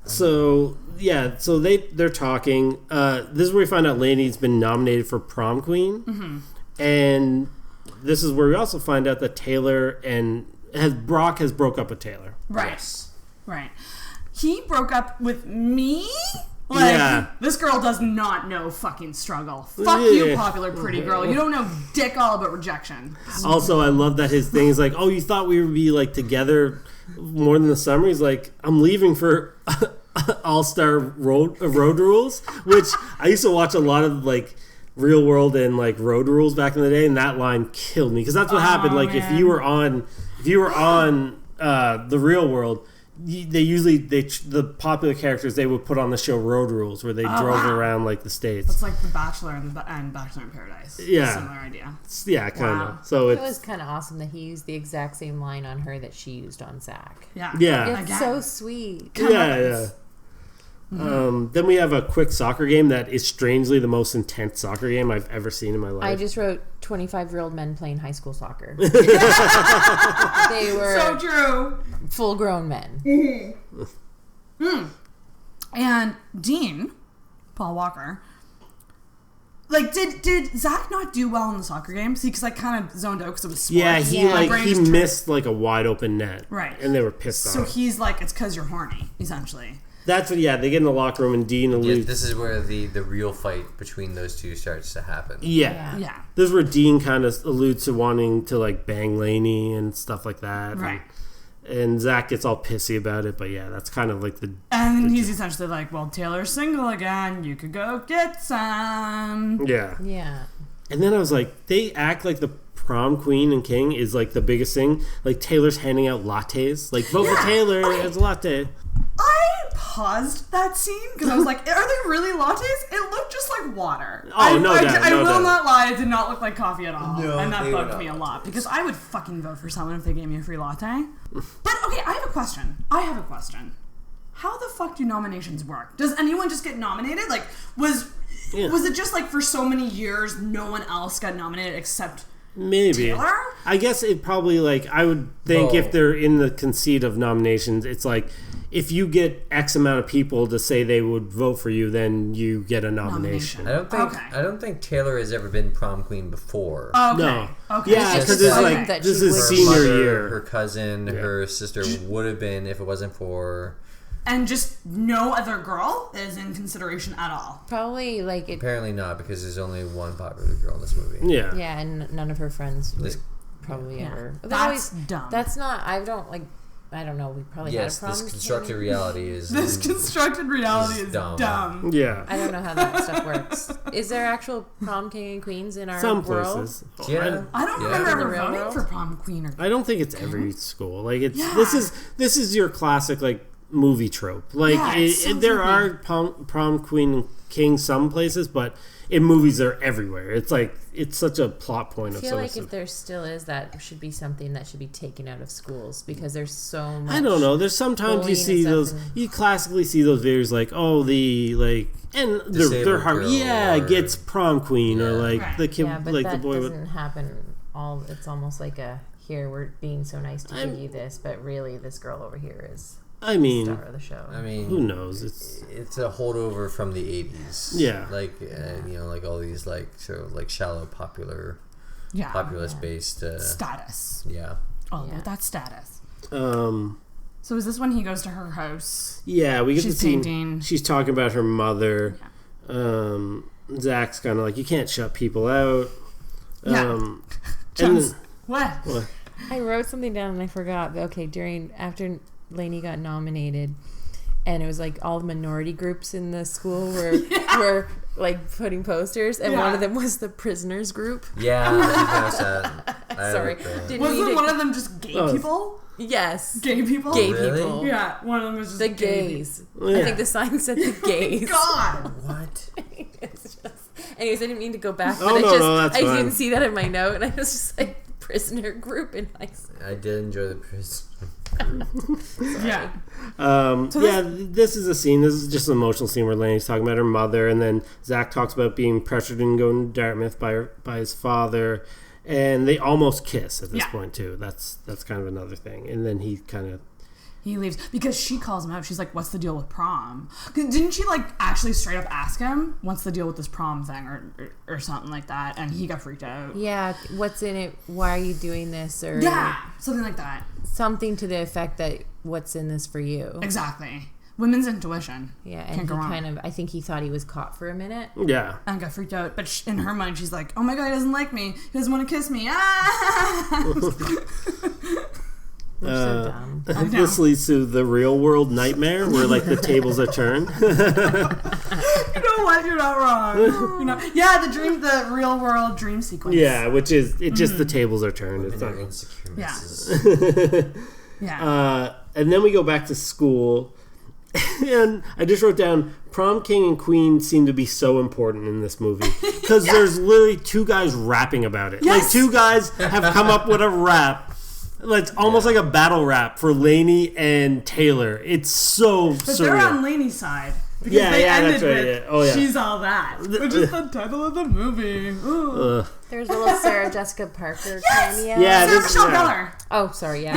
So, yeah, so they're talking. This is where we find out Lanie's been nominated for prom queen. Mm-hmm. And this is where we also find out that Brock has broke up with Taylor. Right, Yes. right. He broke up with me. Like, Yeah. this girl does not know fucking struggle. Fuck you, Yeah. popular pretty girl. You don't know dick all about rejection. Also, I love that his thing is like, oh, you thought we would be like together more than the summer? He's like, I'm leaving for All-Star Road Rules, which I used to watch a lot of like Real World and like Road Rules back in the day, and that line killed me because that's what happened. Like man. if you were on the Real World, the popular characters they would put on the show Road Rules where they drove around like the states. It's like The Bachelor and Bachelor in Paradise. Yeah. Similar idea. Yeah, kind of. Wow. So it was it's kind of awesome that he used the exact same line on her that she used on Zach. Yeah. yeah. It's Again. so sweet. Yeah. Then we have a quick soccer game that is strangely the most intense soccer game I've ever seen in my life. I just wrote 25-year-old men playing high school soccer. They were So true. full-grown men. And Dean, Paul Walker, like, did Zach not do well in the soccer game? See, because I kind of zoned out because it was sports. Yeah, My brain he just turned- missed like a wide open net. Right. And they were pissed So off. he's like, it's because you're horny, essentially. That's what. Yeah, they get in the locker room and Dean Yeah, alludes. this is where the real fight between those two starts to happen. Yeah. Yeah. This is where Dean kind of alludes to wanting to like bang Lanie and stuff like that. Right. And Zach gets all pissy about it, but yeah, that's kind of like the. And he's essentially like, well, Taylor's single again. You could go get some. Yeah. Yeah. And then I was like, they act like the prom queen and king is like the biggest thing. Like Taylor's handing out lattes. Like vote for Taylor as a latte. I paused that scene because I was like, are they really lattes? It looked just like water. Oh, I no will doubt. not lie, it did not look like coffee at all. No, and that they bugged were me a not. lot because I would fucking vote for someone if they gave me a free latte. But okay, I have a question. How the fuck do nominations work? Does anyone just get nominated? Like, was it just like for so many years no one else got nominated except Maybe. Taylor? I guess it probably like I would think if they're in the conceit of nominations, it's like if you get X amount of people to say they would vote for you, then you get a nomination. I don't think Taylor has ever been prom queen before. Okay. No. Okay. Yeah, because it's like that this she is was- senior mother, year. her cousin, her sister would have been if it wasn't for. And just no other girl is in consideration at all. Probably like it. Apparently not, because there's only one popular girl in this movie. Yeah. Yeah, and none of her friends would probably ever. That's dumb. That's not. I don't like. I don't know. We probably Yes, had a this prom. constructed reality is. This constructed reality is dumb. Yeah. I don't know how that stuff works. Is there actual prom king and queens in our Some world? places. Yeah. I don't Yeah. remember In the ever real voting world? for prom queen or I don't think it's every school. Like it's Yeah. this is your classic like movie trope. Like Yeah, it sounds there like are prom queen and king some places, but in movies they're everywhere. It's like it's such a plot point I of feel some like stuff. if there still is, that should be something that should be taken out of schools because there's so much. I don't know. There's sometimes you bullying see and those. stuff and- You classically see those videos like, oh, the like, and they're Disabled hard. girl Yeah, or- gets prom queen or Yeah. like Right. the kid, Yeah, but like that the boy with. doesn't happen. It's almost like a here we're being so nice to give you this, but really this girl over here is I the mean, star of the show. I mean, who knows? It's a holdover from the 80s. Yeah. Like, like all these, like, sort of, like, shallow populist based. status. Yeah. All Yeah. about that status. um, So is this when he goes to her house? yeah, we get She's to see. painting. She's talking about her mother. Zach's kind of like, you can't shut people out. Yeah. And Jones, then, what? I wrote something down and I forgot. But okay, after Lanie got nominated, and it was like all the minority groups in the school were like putting posters, and one of them was the prisoners group. Yeah, I noticed that. Sorry, Wasn't one of them just gay people? Yes, Gay people? gay Really? people. Yeah, one of them was just The gay gays. Yeah. I think the sign said the gays. God! What? It's just, anyways, I didn't mean to go back, but Oh, no, that's I fine. didn't see that in my note, and I was just like prisoner group in high school. I did enjoy the prison. Yeah. This is a scene. This is just an emotional scene where Lanie's talking about her mother, and then Zach talks about being pressured into going to Dartmouth by his father, and they almost kiss at this point too. That's kind of another thing. And then he kind of He leaves because she calls him out. She's like, "What's the deal with prom?" 'Cause didn't she like actually straight up ask him, "What's the deal with this prom thing?" or something like that, and he got freaked out. Yeah, what's in it? Why are you doing this? Or Yeah, something like that. something to the effect that what's in this for you? Exactly. Women's intuition. Yeah, Can't and go he wrong. kind of, I think he thought he was caught for a minute. yeah. And got freaked out, but in her mind, she's like, "Oh my god, he doesn't like me. He doesn't want to kiss me." Ah! We're so dumb. This leads to the real world nightmare where like the tables are turned. You know what? You're not wrong. You're not. Yeah, the real world dream sequence. Yeah, which is just the tables are turned. It's They're not. insecure Yeah. messes. Yeah. And then we go back to school, and I just wrote down prom king and queen seem to be so important in this movie because there's literally two guys rapping about it. Yes. Like two guys have come up with a rap. It's almost like a battle rap for Lanie and Taylor. It's so But surreal. they're on Lanie's side. Because Yeah, they yeah, ended that's right, with, yeah. Oh, yeah. "She's all that." Which is the title of the movie. Ooh. There's a little Sarah Jessica Parker Yes! cameo. Yeah, Sarah this- Michelle yeah. Gellar. Oh, sorry. Yeah.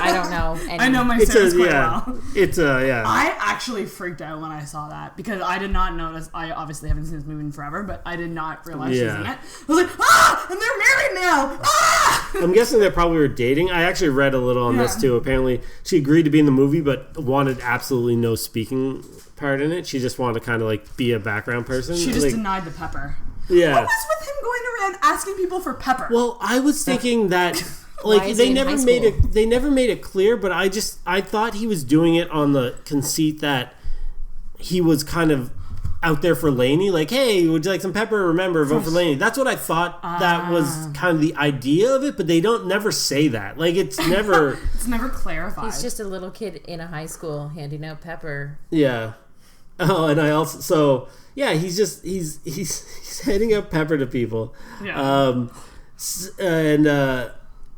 I don't know. Any. I know my It's Sarah's a quite yeah. well. It's a yeah. I actually freaked out when I saw that because I did not notice. I obviously haven't seen this movie in forever, but I did not realize she's Yeah. in it. I was like, "Ah! And they're married now! Ah!" I'm guessing they probably were dating. I actually read a little on this Yeah. too. Apparently, she agreed to be in the movie, but wanted absolutely no speaking part in it. She just wanted to kind of like be a background person. She just like, denied the pepper. yeah. What was with him going around asking people for pepper? Well, I was thinking that Why like is they he in never high made school? it. They never made it clear, but I thought he was doing it on the conceit that he was kind of out there for Lanie. Like, hey, would you like some pepper? Remember, vote for Lanie. That's what I thought that was kind of the idea of it, but they don't never say that. Like, it's never... It's never clarified. He's just a little kid in a high school handing out pepper. Yeah. Oh, and I also... So, yeah, he's handing out pepper to people. Yeah.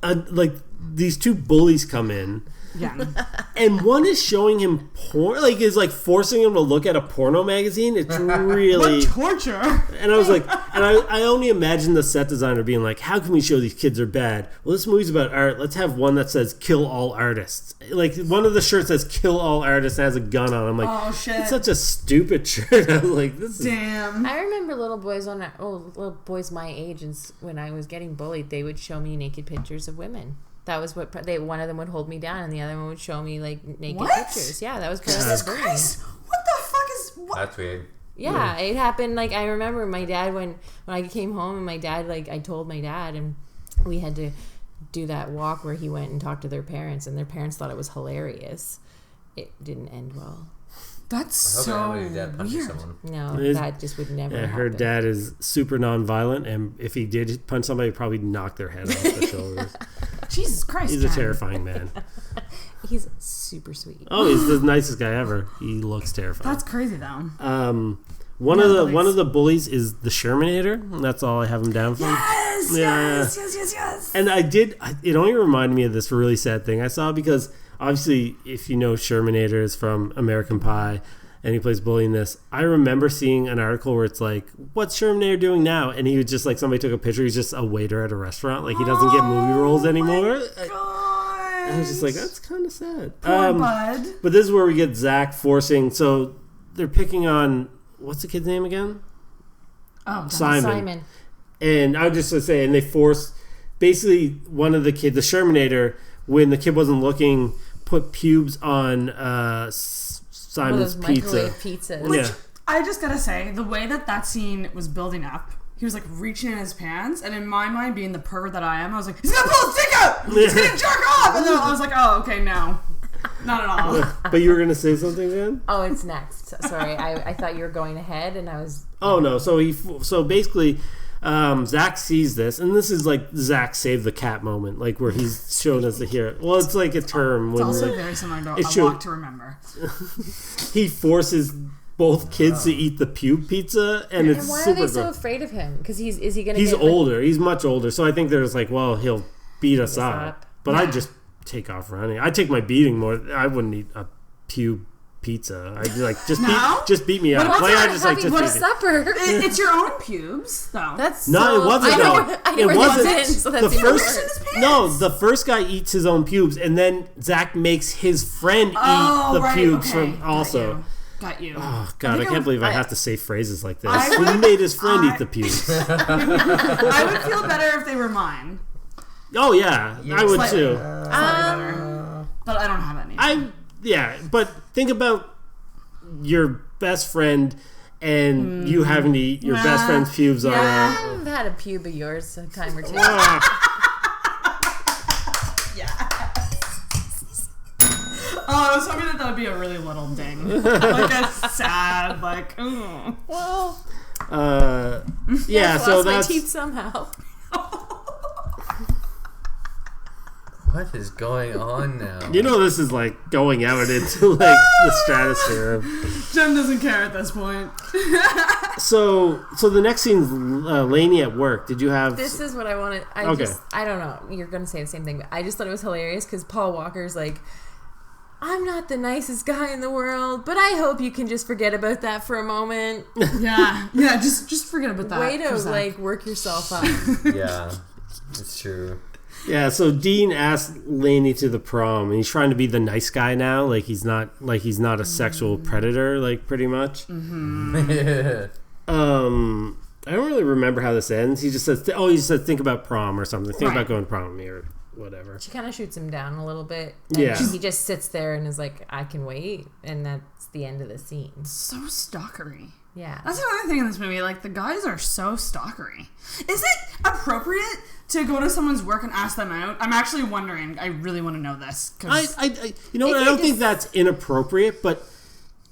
Like, these two bullies come in. Yeah. And one is showing him porn, like is like forcing him to look at a porno magazine. It's really What torture. And I was like, and I only imagine the set designer being like, how can we show these kids are bad? Well, this movie's about art. Let's have one that says kill all artists. Like one of the shirts says kill all artists and has a gun on it. I'm like, Oh shit. it's such a stupid shirt. I was like, this is Damn. I remember little boys my age, and when I was getting bullied, they would show me naked pictures of women. That was what one of them would hold me down, and the other one would show me like naked pictures. Yeah, that was part of the bullying. Christ. What the fuck is what? That's weird. Yeah, it happened. Like I remember my dad when I came home, and my dad I told my dad, and we had to do that walk where he went and talked to their parents, and their parents thought it was hilarious. It didn't end well. That's I so hope your dad punches weird. someone. No, that just would never happen. her dad is super non-violent, and if he did punch somebody, he'd probably knock their head off the shoulders. Jesus Christ. He's a terrifying man. He's super sweet. Oh, he's the nicest guy ever. He looks terrifying. That's crazy though. One of the bullies is the Shermanator. That's all I have him down for. Yes. And it only reminded me of this really sad thing I saw, because obviously, if you know, Shermanator is from American Pie, and he plays bully in this. I remember seeing an article where it's like, what's Shermanator doing now? And he was just like, somebody took a picture, he's just a waiter at a restaurant. Like, he doesn't get movie roles anymore. I was just like, that's kind of sad. Poor bud. But this is where we get Zach forcing, so they're picking on, what's the kid's name again? Oh, Simon. And I was just going to say, and they forced, basically, one of the kids, the Shermanator, when the kid wasn't looking, put pubes on Simon's microwave pizzas. Which, I just gotta say, the way that scene was building up, he was like reaching in his pants, and in my mind, being the pervert that I am, I was like, he's gonna pull his dick out! He's gonna jerk off! And then I was like, oh, okay, no. Not at all. But you were gonna say something then? Oh, it's next. Sorry, I thought you were going ahead, and I was... Oh, no. So basically, Zach sees this, and this is like Zach Save the Cat moment, like where he's shown us the hero. Well, it's like a term. It's also very similar to A Walk to Remember. He forces both kids to eat the pube pizza, and it's why super are they so gross. afraid of him? Because he's going to He's older. He's much older. So I think there's like, well, he'll beat us up. But Yeah. I'd just take off running. I'd take my beating more. I wouldn't eat a pube pizza. I'd be like, just beat me up. What's Like, I not just like having just for beat me. supper? It's your own pubes, though. That's No, so... it wasn't. I know It where wasn't. that's in, so that's The even first, worse. no, the first guy eats his own pubes, and then Zach makes his friend eat the pubes from also. Got you. Oh God, I can't believe I have to say phrases like this. I He would- made his friend eat the pubes. I would feel better if they were mine. Oh yeah, I would Slightly. too. Slightly better. But I don't have any. But think about your best friend and you having to eat your best friend's pubes on. I've had a pube of yours a time or two. Oh, I was hoping that would be a really little ding. Like a sad, like, ooh. Well, Yeah, so lost my that's teeth somehow. What is going on now? you know this is like going out into like the stratosphere. Jen doesn't care at this point. So the next scene's Lanie at work. Did you have? This is what I wanted. I don't know. You're going to say the same thing, but I just thought it was hilarious because Paul Walker's like, I'm not the nicest guy in the world, but I hope you can just forget about that for a moment. Yeah, just forget about that. Way to for a sec. like work yourself up. Yeah, it's true. Yeah, so Dean asked Lanie to the prom, and he's trying to be the nice guy now. Like he's not a sexual predator, like pretty much. Yeah. I don't really remember how this ends. He just says, think about prom or something. Think about going to prom with me or whatever. She kind of shoots him down a little bit. And Yeah. he just sits there and is like, I can wait. And that's the end of the scene. So stalkery. Yeah. That's another thing in this movie. Like, the guys are so stalkery. Is it appropriate to go to someone's work and ask them out? I'm actually wondering. I really want to know this. 'Cause I you know what? I don't think that's inappropriate, but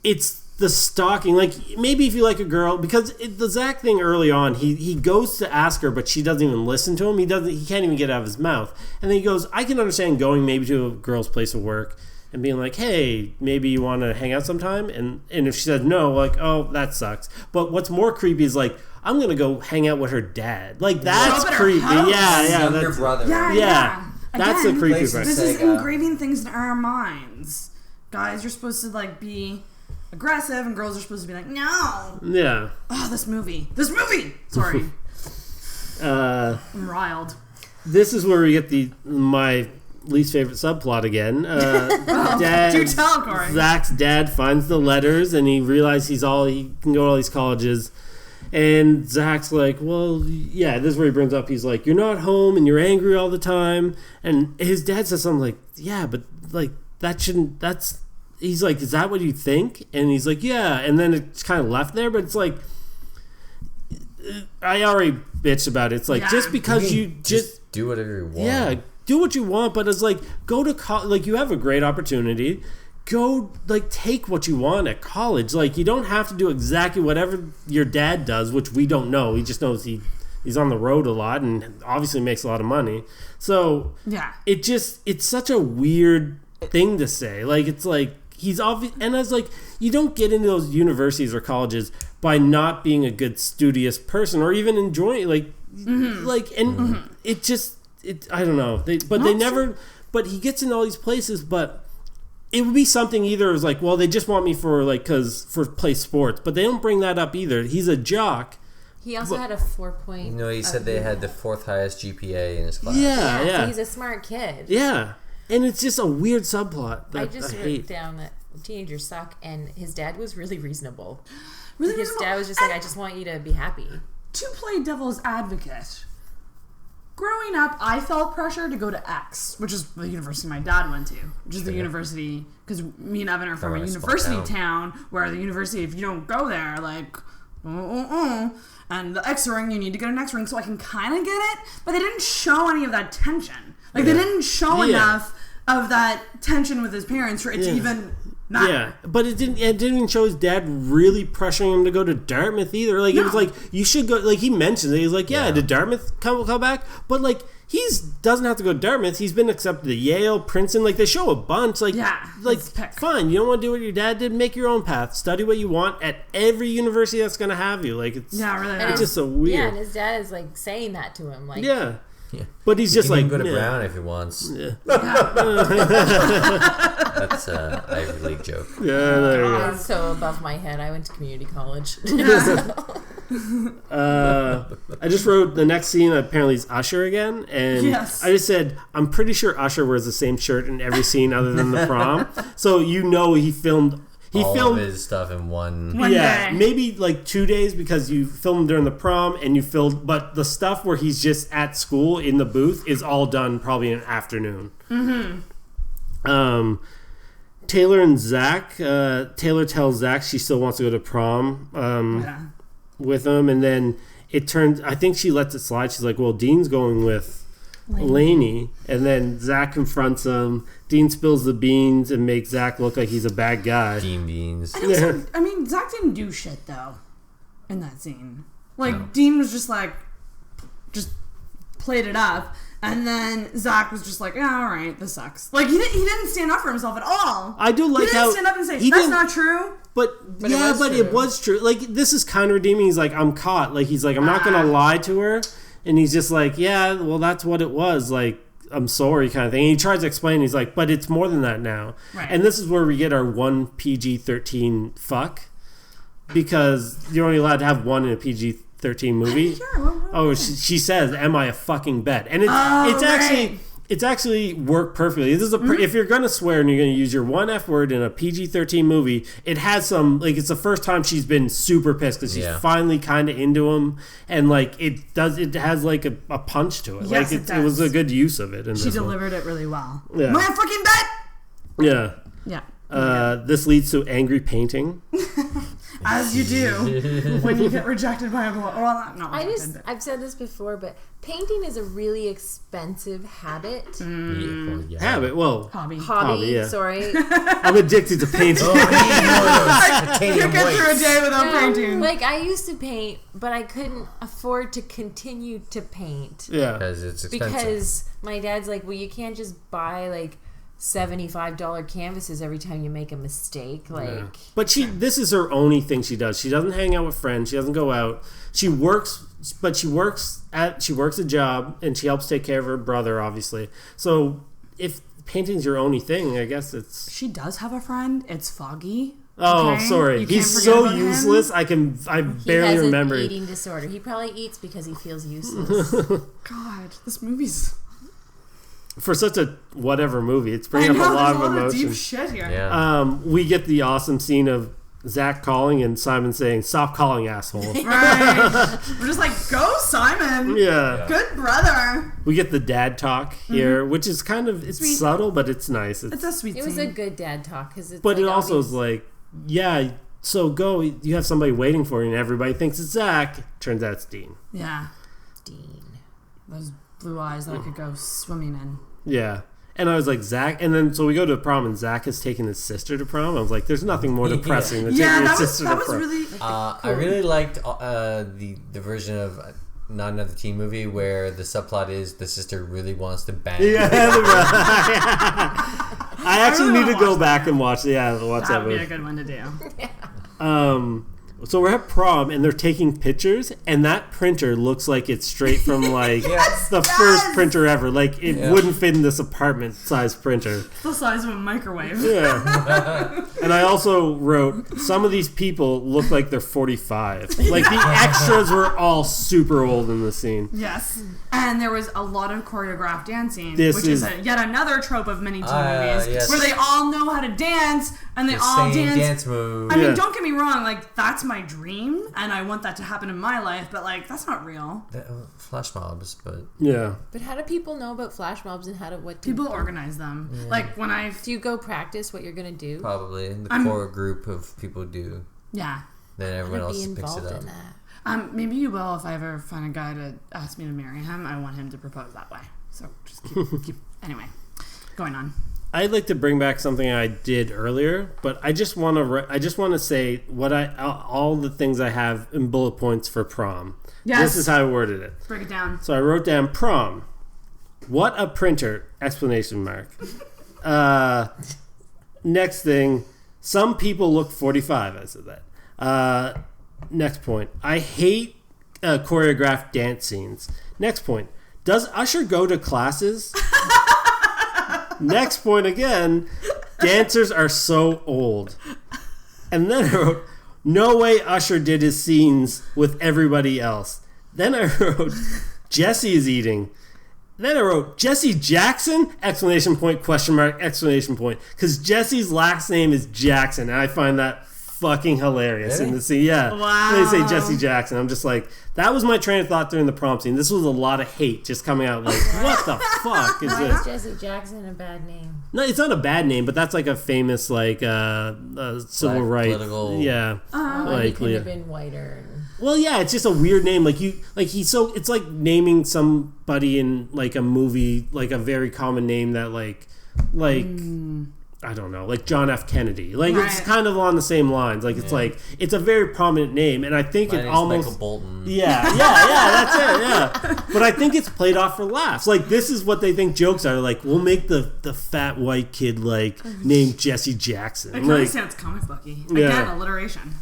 it's the stalking, like maybe if you like a girl, because the Zach thing early on, he goes to ask her, but she doesn't even listen to him. He can't even get it out of his mouth. And then he goes, I can understand going maybe to a girl's place of work and being like, hey, maybe you want to hang out sometime, and if she says no, like, oh, that sucks. But what's more creepy is like, I'm gonna go hang out with her dad. Like that's creepy. Yeah, Younger that's brother. Yeah. That's the Again, creepy places part. This is Sega. engraving things in our minds. Guys, you're supposed to like be aggressive, and girls are supposed to be like, no. Yeah. Oh, this movie. Sorry, I'm riled. This is where we get my least favorite subplot again. Do tell, Corey. Zach's dad finds the letters, and he realizes he can go to all these colleges. And Zach's like, well, yeah, this is where he brings up, he's like, you're not home and you're angry all the time. And his dad says something like, yeah, but like he's like, is that what you think? And he's like, yeah. And then it's kind of left there, but it's like, I already bitched about it. It's like, just because you just do whatever you want. Yeah, do what you want, but it's like, go to college. Like, you have a great opportunity. Go, like, take what you want at college. Like, you don't have to do exactly whatever your dad does, which we don't know. He just knows he's on the road a lot and obviously makes a lot of money. So, Yeah. it's such a weird thing to say. Like, it's like, he's obvious. And I was like, you don't get into those universities or colleges by not being a good studious person or even enjoying, it just, I don't know. But he gets in all these places, but it would be something either as like, well, they just want me for play sports, but they don't bring that up either. He's a jock. He also had a 4.0. No, he said they had the 4th highest GPA in his class. Yeah. So he's a smart kid. Yeah. And it's just a weird subplot that I just wrote down that teenagers suck, and his dad was really reasonable. His dad was just like, I just want you to be happy. To play devil's advocate, growing up, I felt pressure to go to X, which is the university my dad went to, which is the university, because me and Evan are from a university town where the university, if you don't go there, like, and the X ring, you need to get an X ring, so I can kind of get it, but they didn't show any of that tension. Like, they didn't show enough of that tension with his parents for it to even matter. Yeah, but it didn't even show his dad really pressuring him to go to Dartmouth either. Like, it was like, you should go, like, he mentioned it. He's like, did Dartmouth come back? But, like, doesn't have to go to Dartmouth. He's been accepted to Yale, Princeton. Like, they show a bunch. Like, fine, you don't want to do what your dad did, make your own path. Study what you want at every university that's going to have you. Like, it's just so weird. Yeah, and his dad is, like, saying that to him. Like, yeah. But he's just like, go to Brown if he wants. Yeah. That's an Ivy League joke. Yeah, there you go. It's so above my head. I went to community college. I just wrote the next scene apparently is Usher again, and I just said I'm pretty sure Usher wears the same shirt in every scene other than the prom, so he filmed all of his stuff in one day. Maybe like 2 days, because you filmed during the prom and you filmed, but the stuff where he's just at school in the booth is all done probably in an afternoon. Taylor and Zach, Taylor tells Zach she still wants to go to prom with him, and then I think she lets it slide. She's like, well, Dean's going with Lanie, and then Zach confronts him. Dean spills the beans and makes Zach look like he's a bad guy. Dean beans. I mean, Zach didn't do shit though in that scene. Like, Dean was just like, just played it up, and then Zach was just like, yeah, all right, this sucks. Like, he didn't stand up for himself at all. I do like he how didn't stand up and say that's not true. But it was true. Like, this is kind of redeeming. He's like, I'm caught. Like, he's like, I'm not gonna lie to her, and he's just like, yeah, well, that's what it was. Like, I'm sorry, kind of thing. And he tries to explain. He's like, but it's more than that now. Right. And this is where we get our one PG-13 fuck, because you're only allowed to have one in a PG-13 movie. Sure. She says, "Am I a fucking bet?" And it's actually worked perfectly. This is if you're gonna swear and you're gonna use your one F word in a PG-13 movie, it has some, like, it's the first time she's been super pissed because she's finally kind of into him, and like it has like a punch to it. Yes, like it was a good use of it. She delivered it really well. Yeah. My fucking bet. Yeah. Yeah. This leads to angry painting. As you do when you get rejected by a boy. Well, not I've said this before, but painting is a really expensive habit. Habit, well, hobby. yeah. Sorry. I'm addicted to painting. I can't get through a day without painting. Like, I used to paint, but I couldn't afford to continue to paint. Yeah. Because it's expensive. Because my dad's like, well, you can't just buy, like, $75 canvases every time you make a mistake. Like, But this is her only thing she does. She doesn't hang out with friends. She doesn't go out. She works, but she works a job, and she helps take care of her brother, obviously. So if painting's your only thing, I guess it's... She does have a friend. It's Foggy. Oh, Okay? sorry. You can't He's forget so about him. useless. I he barely has remember. an eating disorder. He probably eats because he feels useless. God, this movie's... For such a whatever movie, it's I bringing know, up a lot there's of emotion. deep shit here. Yeah. We get the awesome scene of Zach calling and Simon saying, "Stop calling, asshole." Right. We're just like, go, Simon. Yeah. Good brother. We get the dad talk here, which is kind of, it's Sweet. subtle, but it's nice. It's a sweet It was scene. a good dad talk. But it also is like, yeah, so go, you have somebody waiting for you, and everybody thinks it's Zach. Turns out it's Dean. Yeah. Dean. Those blue eyes that I could go swimming in. Yeah. And I was like, Zach, and then so we go to prom, and Zach has taken his sister to prom. I was like, there's nothing more depressing than taking your that sister to was prom. really... I really liked the version of Not Another Teen Movie where the subplot is the sister really wants to bang. Yeah, I actually really need to wanna go watch back that. and watch. Yeah, watch That that would be a movie. good one to do. So we're at prom and they're taking pictures, and that printer looks like it's straight from like the first printer ever. Like it wouldn't fit in this apartment size printer. The size of a microwave. Yeah. And I also wrote, some of these people look like they're 45. Like the extras were all super old in the scene. Yes. And there was a lot of choreographed dancing, This which is is- yet another trope of many teen movies, yes. where they all know how to dance and they The all same dance. dance move. I mean, Yeah. don't get me wrong, like, that's my dream, and I want that to happen in my life, but, like, that's not real. Flash mobs, but Yeah. But how do people know about flash mobs and what do People organize them. Like, when I... do you go practice what you're gonna do? probably the core group of people do. Yeah. Then everyone Wanna else be picks it involved up. in that. Maybe you will if I ever find a guy to ask me to marry him. I want him to propose that way. So, just keep... Anyway, going on. I'd like to bring back something I did earlier, but I just want to say what all the things I have in bullet points for prom. Yes. This is how I worded it. Break it down. So I wrote down prom. What a printer! Exclamation mark. Next thing, some people look 45. I said that. Next point. I hate choreographed dance scenes. Next point. Does Usher go to classes? Next point again. Dancers are so old. And then I wrote, no way Usher did his scenes with everybody else. Then I wrote, Jesse is eating. Then I wrote, Jesse Jackson? Exclamation point, question mark, exclamation point. Because Jesse's last name is Jackson, and I find that fucking hilarious in the scene. Yeah. Wow. They say Jesse Jackson. I'm just like, that was my train of thought during the prom scene. This was a lot of hate just coming out like, what the fuck is Why this? is Jesse Jackson a bad name? No, it's not a bad name, but that's like a famous like civil Black rights. political- Yeah. Like, he could yeah. have been whiter. Well, yeah, it's just a weird name. It's like naming somebody in like a movie like a very common name that like I don't know, like John F. Kennedy. Like it's Right. kind of along the same lines. Like it's like it's a very prominent name, and I think My it name's almost Michael Bolton. yeah, that's it, yeah. But I think it's played off for laughs. Like this is what they think jokes are. Like we'll make the fat white kid like named Jesse Jackson. It kind of sounds comic booky. Yeah. Again, alliteration.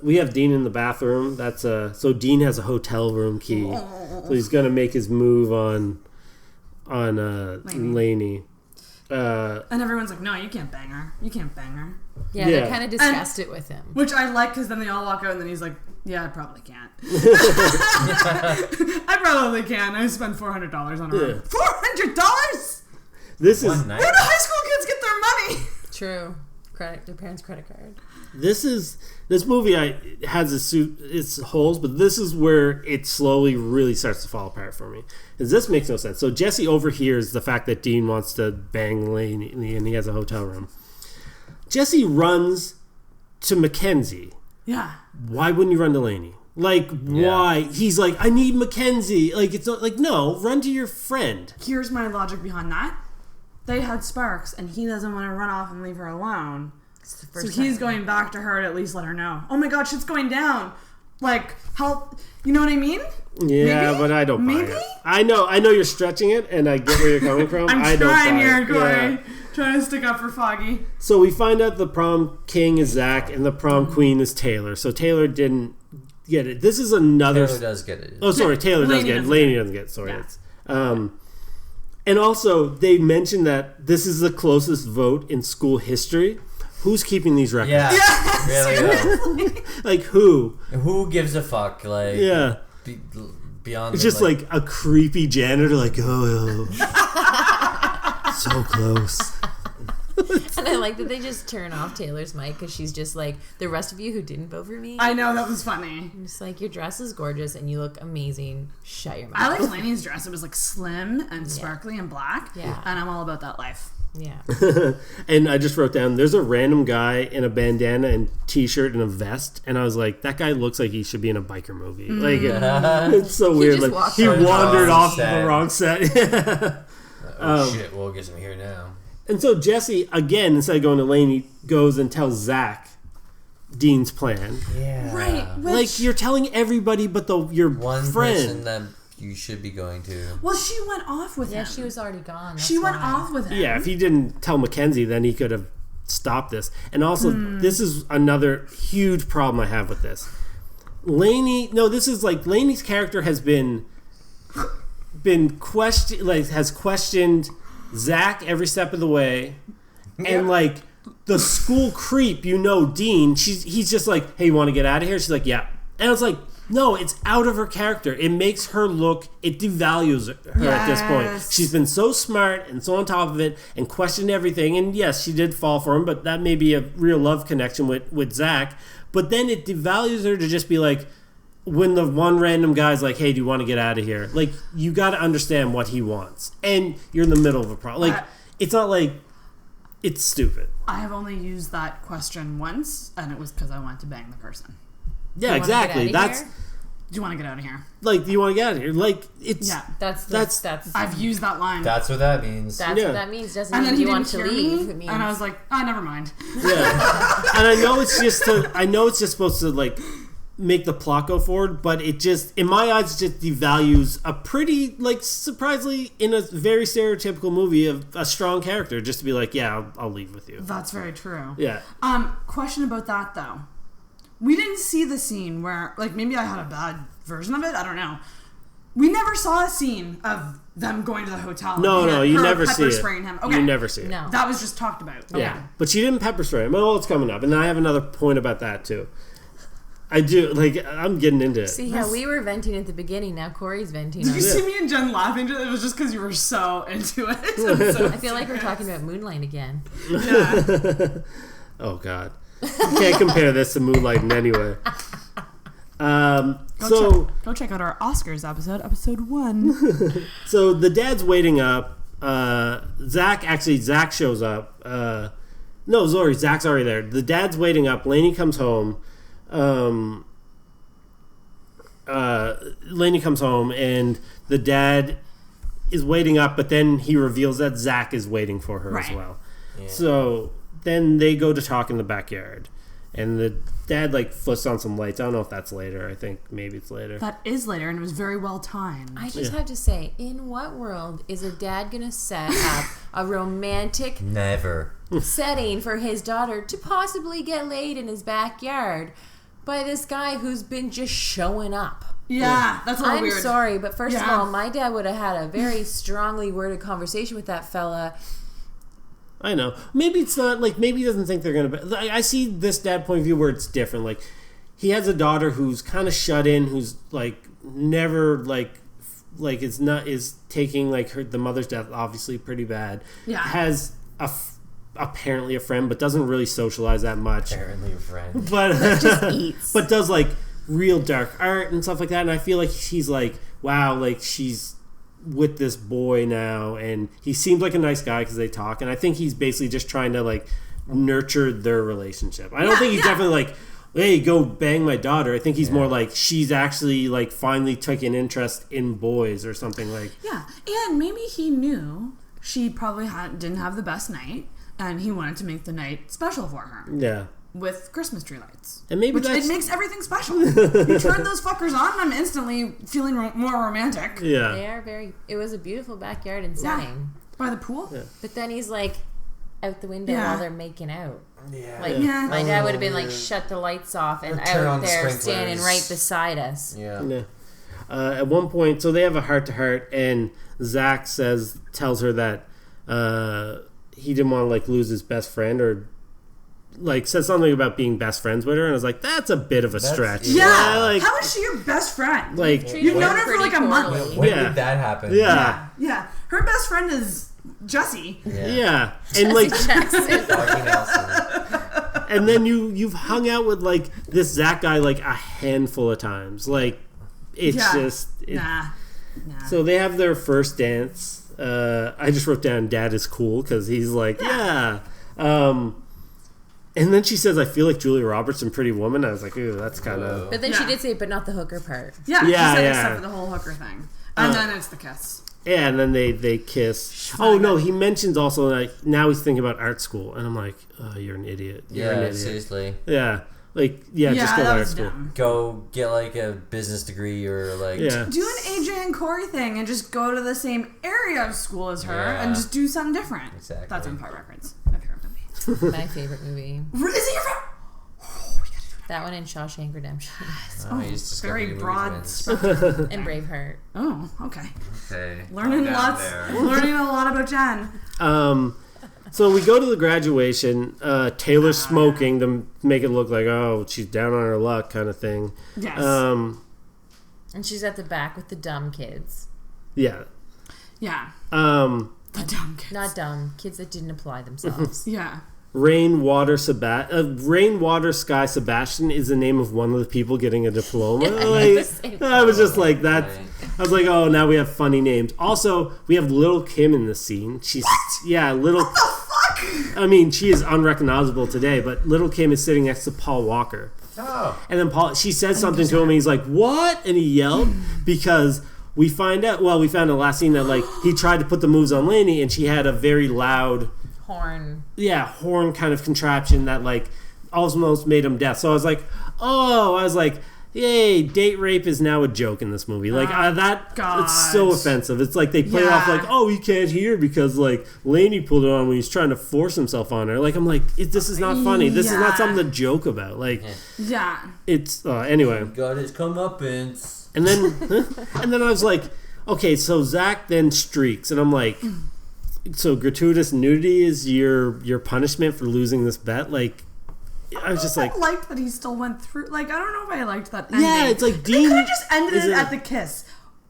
We have Dean in the bathroom. That's so Dean has a hotel room key, so he's gonna make his move on Lanie. And everyone's like, no, you can't bang her. You can't bang her. Yeah, Yeah. they kind of discussed it with him. Which I like because then they all walk out and then he's like, yeah, I probably can't. I probably can. I spent $400 on her. Yeah. $400? This is One night. Where do high school kids get their money? True. Their parents' credit card. this movie has its holes, but this is where it slowly really starts to fall apart for me. Because this makes no sense. So Jesse overhears the fact that Dean wants to bang Lanie and he has a hotel room. Jesse runs to Mackenzie. Yeah. Why wouldn't you run to Lanie? Like, why? He's like, I need Mackenzie. Like, it's not like, no, run to your friend. Here's my logic behind that. They had sparks, and he doesn't want to run off and leave her alone. So he's going back to her to at least let her know. Oh my god, shit's going down. Like, help. You know what I mean? Yeah, Maybe? but I don't buy Maybe? it. I know you're stretching it, and I get where you're coming from. I'm I don't trying buy here, it. Corey. Yeah. Trying to stick up for Foggy. So we find out the prom king is Zach, and the prom queen is Taylor. So Taylor didn't get it. This is another... Taylor does get it. Oh, sorry, Taylor does get it. Lanie doesn't get it. Sorry. Yeah. It's, and also, they mentioned that this is the closest vote in school history. Who's keeping these records? Yeah. Seriously. Like, who? Who gives a fuck? Like, Yeah. Beyond It's just like a creepy janitor, like, oh. So close. And I like that they just turn off Taylor's mic because she's just like, the rest of you who didn't vote for me. I know, that was funny. I'm just like, your dress is gorgeous and you look amazing. Shut your mouth. I liked Lanie's dress. It was like slim and sparkly and black. Yeah. And I'm all about that life. Yeah. And I just wrote down, there's a random guy in a bandana and t-shirt and a vest, and I was like, that guy looks like he should be in a biker movie. Like, it's so weird. just Like, walked he on the wandered wrong off set. the wrong set. shit, well, guess I'm here now. And so Jesse, again, instead of going to Lanie, goes and tells Zach Dean's plan. Yeah. Right. Like, you're telling everybody but your One person friend. that you should be going to. Well, she went off with Yeah, him. she was already gone. She went off with him. Yeah, if he didn't tell Mackenzie, then he could have stopped this. And also, this is another huge problem I have with this. Lanie's character has been questioned Zach every step of the way, and like the school creep, Dean. He's just like, hey, you want to get out of here? She's like, yeah, and I was like, no, it's out of her character. It makes her it devalues her at this point. Yes. She's been so smart and so on top of it and questioned everything. And yes, she did fall for him, but that may be a real love connection with Zach. But then it devalues her to just be like, when the one random guy's like, hey, do you want to get out of here? Like, you got to understand what he wants. And you're in the middle of a problem. Like, it's not like, it's stupid. I have only used that question once, and it was because I wanted to bang the person. Yeah, exactly. That's... Do you want to get out of here? Like, do you want to get out of here? Like, it's... Yeah. That's I've used that line. That's what that means. what that means. Doesn't and mean then he you didn't want to hear leave. me, It means and I was like, never mind. Yeah. And I know it's just supposed to, like, make the plot go forward, but it just, in my eyes, just devalues a pretty, like, surprisingly, in a very stereotypical movie, of a strong character, just to be like, yeah, I'll leave with you. That's very true. Yeah. Question about that, though. We didn't see the scene where, like, maybe I had a bad version of it. I don't know. We never saw a scene of them going to the hotel. No, you never see it. Spraying him. Okay. You never see it. no. That was just talked about. Yeah. Okay. But she didn't pepper spray him. Oh, it's coming up. And I have another point about that, too. I do, like, I'm getting into it. See how we were venting at the beginning. Now Corey's venting. Did on you it. see me and Jen laughing? It was just because you were so into it. I feel like we're talking about Moonlight again. Yeah. Oh, God. You can't compare this to Moonlight in any way. Go check out our Oscars episode 1. So the dad's waiting up. Zach shows up. Zach's already there. The dad's waiting up. Lanie comes home. Lanie comes home, and the dad is waiting up, but then he reveals that Zach is waiting for her as Right. well. Yeah. So then they go to talk in the backyard, and the dad, like, flips on some lights. I don't know if that's later. I think maybe it's later. That is later, and it was very well timed. I just have to say, in what world is a dad going to set up a romantic Never. setting for his daughter to possibly get laid in his backyard by this guy who's been just showing up? Yeah, that's a little I'm weird. sorry, but first of Yeah. all, my dad would have had a very strongly worded conversation with that fella. I know. Maybe it's not, like, maybe he doesn't think they're going to... I see this dad point of view where it's different. Like, he has a daughter who's kind of shut in, who's, like, never, is taking, like, the mother's death obviously pretty bad. Yeah. Has apparently a friend, but doesn't really socialize that much. Apparently a friend. But Just eats. but does, like, real dark art and stuff like that. And I feel like he's like, wow, like, she's with this boy now, and he seems like a nice guy because they talk, and I think he's basically just trying to, like, nurtured their relationship. I don't think he's definitely like, hey, go bang my daughter. I think he's more like, she's actually like finally taking interest in boys or something like. Yeah, and maybe he knew she probably didn't have the best night, and he wanted to make the night special for her. Yeah. With Christmas tree lights. And maybe it makes everything special. You turn those fuckers on and I'm instantly feeling more romantic. Yeah. They are it was a beautiful backyard and setting. By the pool? Yeah. But then he's like out the window while they're making out. Yeah. Like my dad would have been like, shut the lights off and out there standing right beside us. Yeah. At one point, so they have a heart-to-heart, and Zach tells her that he didn't want to like lose his best friend, or like says something about being best friends with her, and I was like, that's a bit of a stretch. Yeah. Like, how is she your best friend? Like, you've known her for like a month. When did that happen? Yeah. Her best friend is Jessie. Yeah. And like, Fucking Nelson. and then you've hung out with like this Zach guy like a handful of times. Like, it's just Nah. So they have their first dance. I just wrote down Dad is cool because he's like, and then she says, I feel like Julia Roberts in Pretty Woman. I was like, ooh, that's kind of... But then she did say, but not the hooker part. Yeah, she said except for the whole hooker thing. And then it's the kiss. Yeah, and then they kiss. Oh, no, he mentions also, like, now he's thinking about art school. And I'm like, oh, you're an idiot. You're an idiot. Seriously. Yeah. Like, just go to art school. Dumb. Go get, like, a business degree or, like... Do an AJ and Corey thing and just go to the same area of school as her and just do something different. Exactly. That's Empire Records. My favorite movie. My favorite movie. Is it your favorite? Oh, we gotta do that one in Shawshank Redemption. He's very broad. And Braveheart. Oh, okay. Okay. Learning a lot about Jen. So we go to the graduation. Taylor's smoking to make it look like, oh, she's down on her luck kind of thing. Yes. And she's at the back with the dumb kids. Yeah. Yeah. The dumb kids. Not dumb. Kids that didn't apply themselves. Yeah. Rainwater Sky Sebastian is the name of one of the people getting a diploma. I was just like that. I was like, oh, now we have funny names. Also, we have Little Kim in this scene. She's Little. What the fuck? I mean, she is unrecognizable today, but Little Kim is sitting next to Paul Walker. Oh. And then she says something to him, and he's like, "What?" And he yelled because we found out the last scene that like he tried to put the moves on Lanie, and she had a very loud horn kind of contraption that like almost made him deaf. So I was like, yay, date rape is now a joke in this movie. Like it's so offensive. It's like they play it off like, oh, he can't hear because like Lanie pulled it on when he's trying to force himself on her. Like I'm like, this is not funny. This is not something to joke about. Like, it's anyway. Got his comeuppance. And then I was like, okay, so Zach then streaks, and I'm like, so gratuitous nudity is your punishment for losing this bet? Like, I was just like, I liked that he still went through. Like, I don't know if I liked that ending. Yeah, it's like Dean. They could have just ended it at the kiss.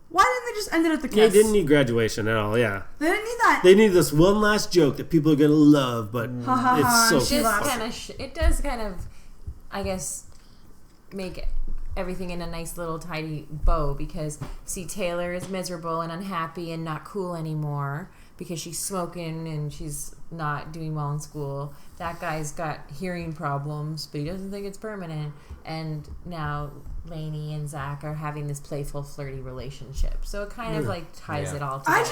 Why didn't they just end it at the kiss? They didn't need graduation at all. Yeah, they didn't need that. They need this one last joke that people are gonna love, but it's so. It does kind of, I guess, make everything in a nice little tidy bow because see, Taylor is miserable and unhappy and not cool anymore because she's smoking and she's not doing well in school. That guy's got hearing problems, but he doesn't think it's permanent. And now Lanie and Zach are having this playful, flirty relationship. So it kind of like ties it all together.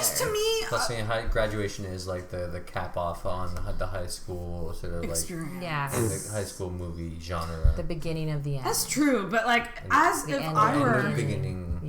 Plus, graduation is like the cap off on the high school sort of experience. Like the high school movie genre. The beginning of the end. That's true, but like if I were the beginning,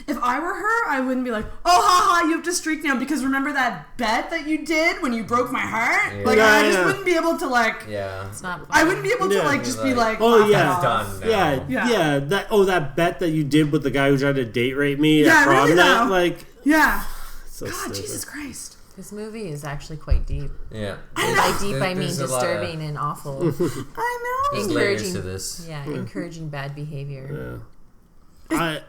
if I were her, I wouldn't be like, oh, haha, you have to streak now because remember that bet that you did when you broke my heart? Yeah. Like, I just wouldn't be able to, like... Yeah. It's not... I wouldn't be able to, like, just be like... Oh, yeah. It's done now. Yeah. That bet that you did with the guy who tried to date rape me at prom really night, like... Yeah. So God, stupid. Jesus Christ. This movie is actually quite deep. Yeah. By deep, I mean disturbing and awful. I know. There's layers to this. Yeah, encouraging bad behavior. Yeah.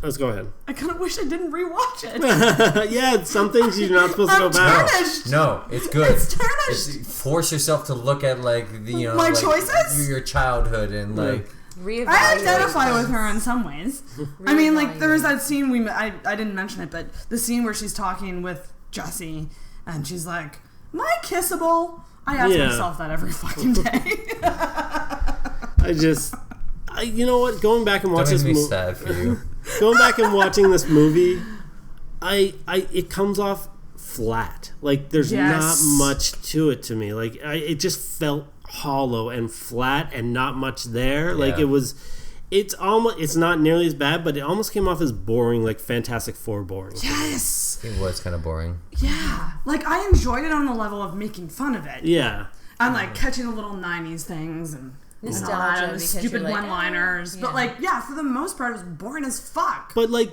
Let's go ahead. I kind of wish I didn't rewatch it. Yeah, some things you're not supposed to go back. No, it's good. It's tarnished. Force yourself to look at like my choices, your childhood, and like. I identify with her in some ways. I mean, like there was that scene I didn't mention it, but the scene where she's talking with Jessie, and she's like, Am I kissable? I ask myself that every fucking day. You know what? Going back and watching this movie, sad for you. going back and watching this movie, it comes off flat. Like there's not much to it to me. Like it just felt hollow and flat and not much there. Like it's not nearly as bad, but it almost came off as boring, like Fantastic Four boring. Yes. It was kind of boring. Yeah. Like I enjoyed it on the level of making fun of it. Yeah. And like catching the little 90s things and Nostalgia, and the stupid like, one-liners. But like, for the most part, it was boring as fuck. But like,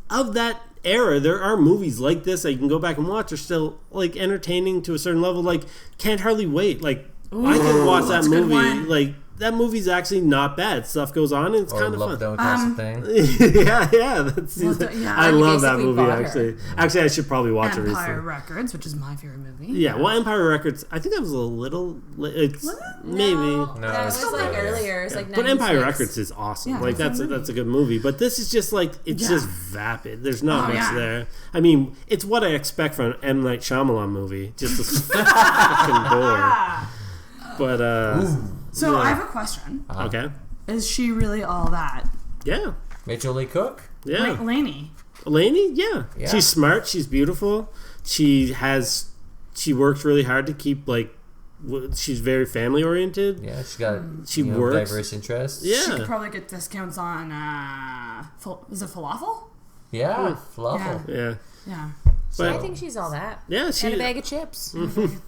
of that era, there are movies like this that you can go back and watch. They're still like entertaining to a certain level. Like, Can't Hardly Wait. Like, I could watch that movie. Like, that movie's actually not bad. Stuff goes on and it's kind of fun. Don't Cost a Thing. I love that movie actually. Actually, I should probably watch it recently. Empire Records, which is my favorite movie. Yeah, well, Empire Records. I think that was a little. Maybe. No, that was like earlier. It's like But Empire 96. Records is awesome. Yeah, like that's a good movie. But this is just like it's just vapid. There's not much there. I mean, it's what I expect from an M. Night Shyamalan movie. Just a fucking bore. But So I have a question. Okay. Is she really all that? Yeah. Rachel Lee Cook? Yeah. Lanie. Lanie? Yeah. Yeah. She's smart. She's beautiful. She works really hard to keep like. She's very family oriented. Yeah, she's got works. diverse interests. Yeah. She could probably get discounts on, is it falafel? Yeah, falafel. Yeah. Yeah. But, I think she's all that. Yeah, she And a bag of chips. I mean,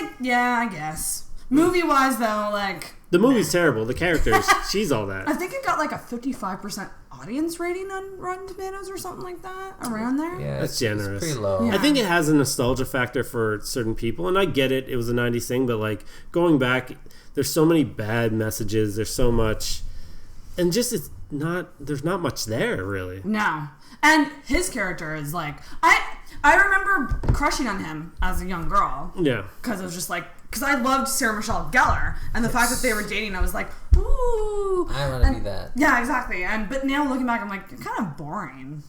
like, I guess. Movie-wise, though, like... The movie's terrible. The characters, she's all that. I think it got like a 55% audience rating on Rotten Tomatoes or something like that, around there. Yeah, That's generous. It's pretty low. Yeah. I think it has a nostalgia factor for certain people, and I get it. It was a 90s thing, but like going back, there's so many bad messages. There's so much, and just there's not much there really. No. And his character is like... I remember crushing on him as a young girl. Yeah. Because it was just like... Because I loved Sarah Michelle Gellar. And the fact that they were dating, I was like, ooh. I want to be that. Yeah, exactly. But now looking back, I'm like, you're kind of boring.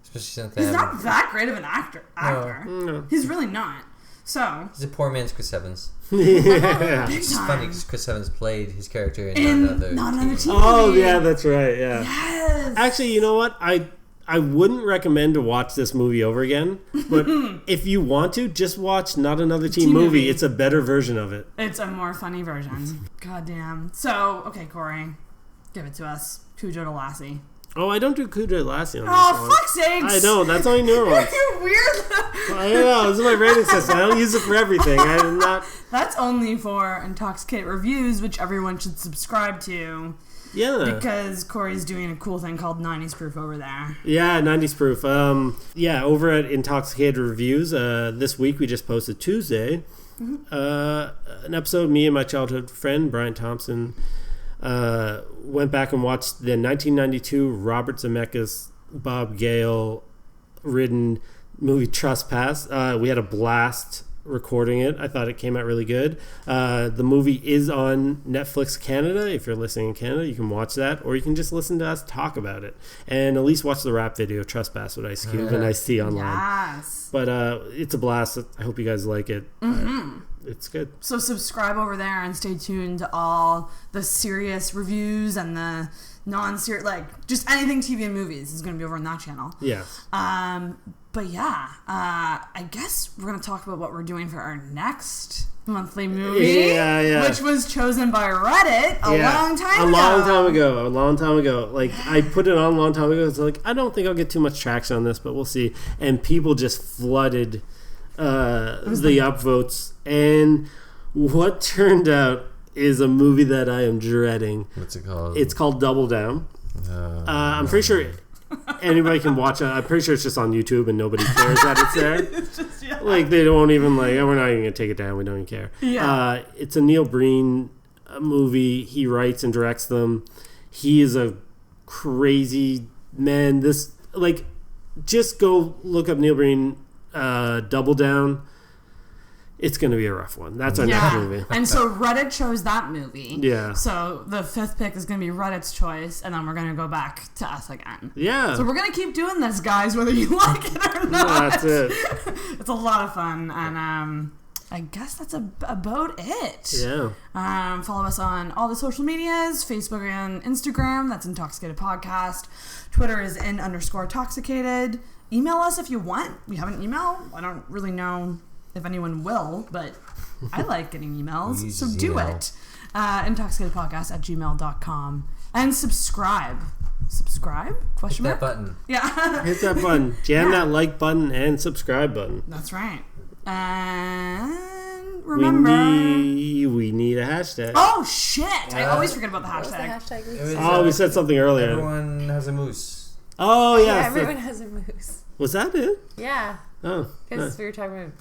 Especially since He's not that great of an actor. No. He's really not. So... He's a poor man's Chris Evans. Yeah. Big It's time. funny because Chris Evans played his character in Not Another Teen. Oh yeah, that's right. Yeah. Yes. Actually, you know what? I wouldn't recommend to watch this movie over again, but if you want to, just watch Not Another Teen Movie. It's a better version of it. It's a more funny version. Goddamn. So, okay, Corey, give it to us. Cujo to Lassie. Oh, I don't do Cujo Lassie on this Oh, one. fuck's sakes! I know, that's only newer ones. You're weird. I know, this is my rating system. I don't use it for everything. I'm not... That's only for Intoxicated Reviews, which everyone should subscribe to. Yeah. Because Corey's doing a cool thing called 90s Proof over there. Yeah, 90s Proof. Over at Intoxicated Reviews, this week we just posted Tuesday, an episode, me and my childhood friend, Brian Thompson, went back and watched the 1992 Robert Zemeckis, Bob Gale written movie Trespass. We had a blast recording it. I thought it came out really good. The movie is on Netflix Canada. If you're listening in Canada, you can watch that, or you can just listen to us talk about it, and at least watch the rap video Trespass with Ice Cube and Ice-T online. Yes. But it's a blast. I hope you guys like it. It's good. So subscribe over there and stay tuned to all the serious reviews and the non-serious, like just anything TV and movies is going to be over on that channel. Yeah. But yeah, I guess we're going to talk about what we're doing for our next monthly movie, which was chosen by Reddit a long time ago. Like, I put it on a long time ago. It's like, I don't think I'll get too much traction on this, but we'll see. And people just flooded the upvotes. And what turned out is a movie that I am dreading. What's it called? It's called Double Down. I'm pretty sure... anybody can watch it. I'm pretty sure it's just on YouTube and nobody cares that it's there. It's just, Like, they don't even like, oh, we're not even going to take it down. We don't even care. Yeah. It's a Neil Breen movie. He writes and directs them. He is a crazy man. This, like, just go look up Neil Breen, Double Down. It's going to be a rough one. That's our next movie. And so Reddit chose that movie. Yeah. So the fifth pick is going to be Reddit's choice, and then we're going to go back to us again. Yeah. So we're going to keep doing this, guys, whether you like it or not. That's it. It's a lot of fun, and I guess that's about it. Yeah. Follow us on all the social medias, Facebook and Instagram. That's Intoxicated Podcast. Twitter is _Toxicated. Email us if you want. We have an email. I don't really know if anyone will, but I like getting emails, so do email. it. Intoxicatedpodcast@gmail.com. And subscribe. Subscribe? Question That mark? button. Yeah. Hit that button. Jam that like button and subscribe button. That's right. And remember... We need a hashtag. Oh, shit! I always forget about the What was the hashtag. hashtag? We said something earlier. Everyone has a moose. Oh, yeah. Yeah, everyone has a moose. Was that it? Yeah. Oh. Because we were talking about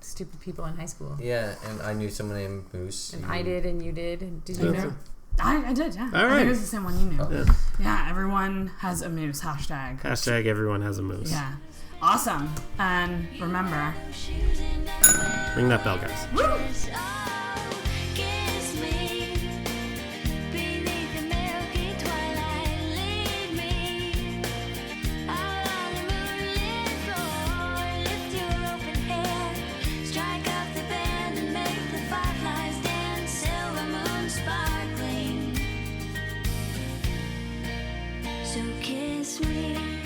stupid people in high school. Yeah, and I knew someone named Moose. And I did, and you did. And did you know? I did, yeah. All I right. think it was the same one you knew. Yeah. Yeah, everyone has a moose. Hashtag. Hashtag everyone has a moose. Yeah. Awesome. And remember... Ring that bell, guys. Woo! Kiss me beneath the milky twilight. Lead me out on the moonlit floor. Lift your open hair, strike up the band and make the fireflies dance. Silver moon sparkling. So kiss me.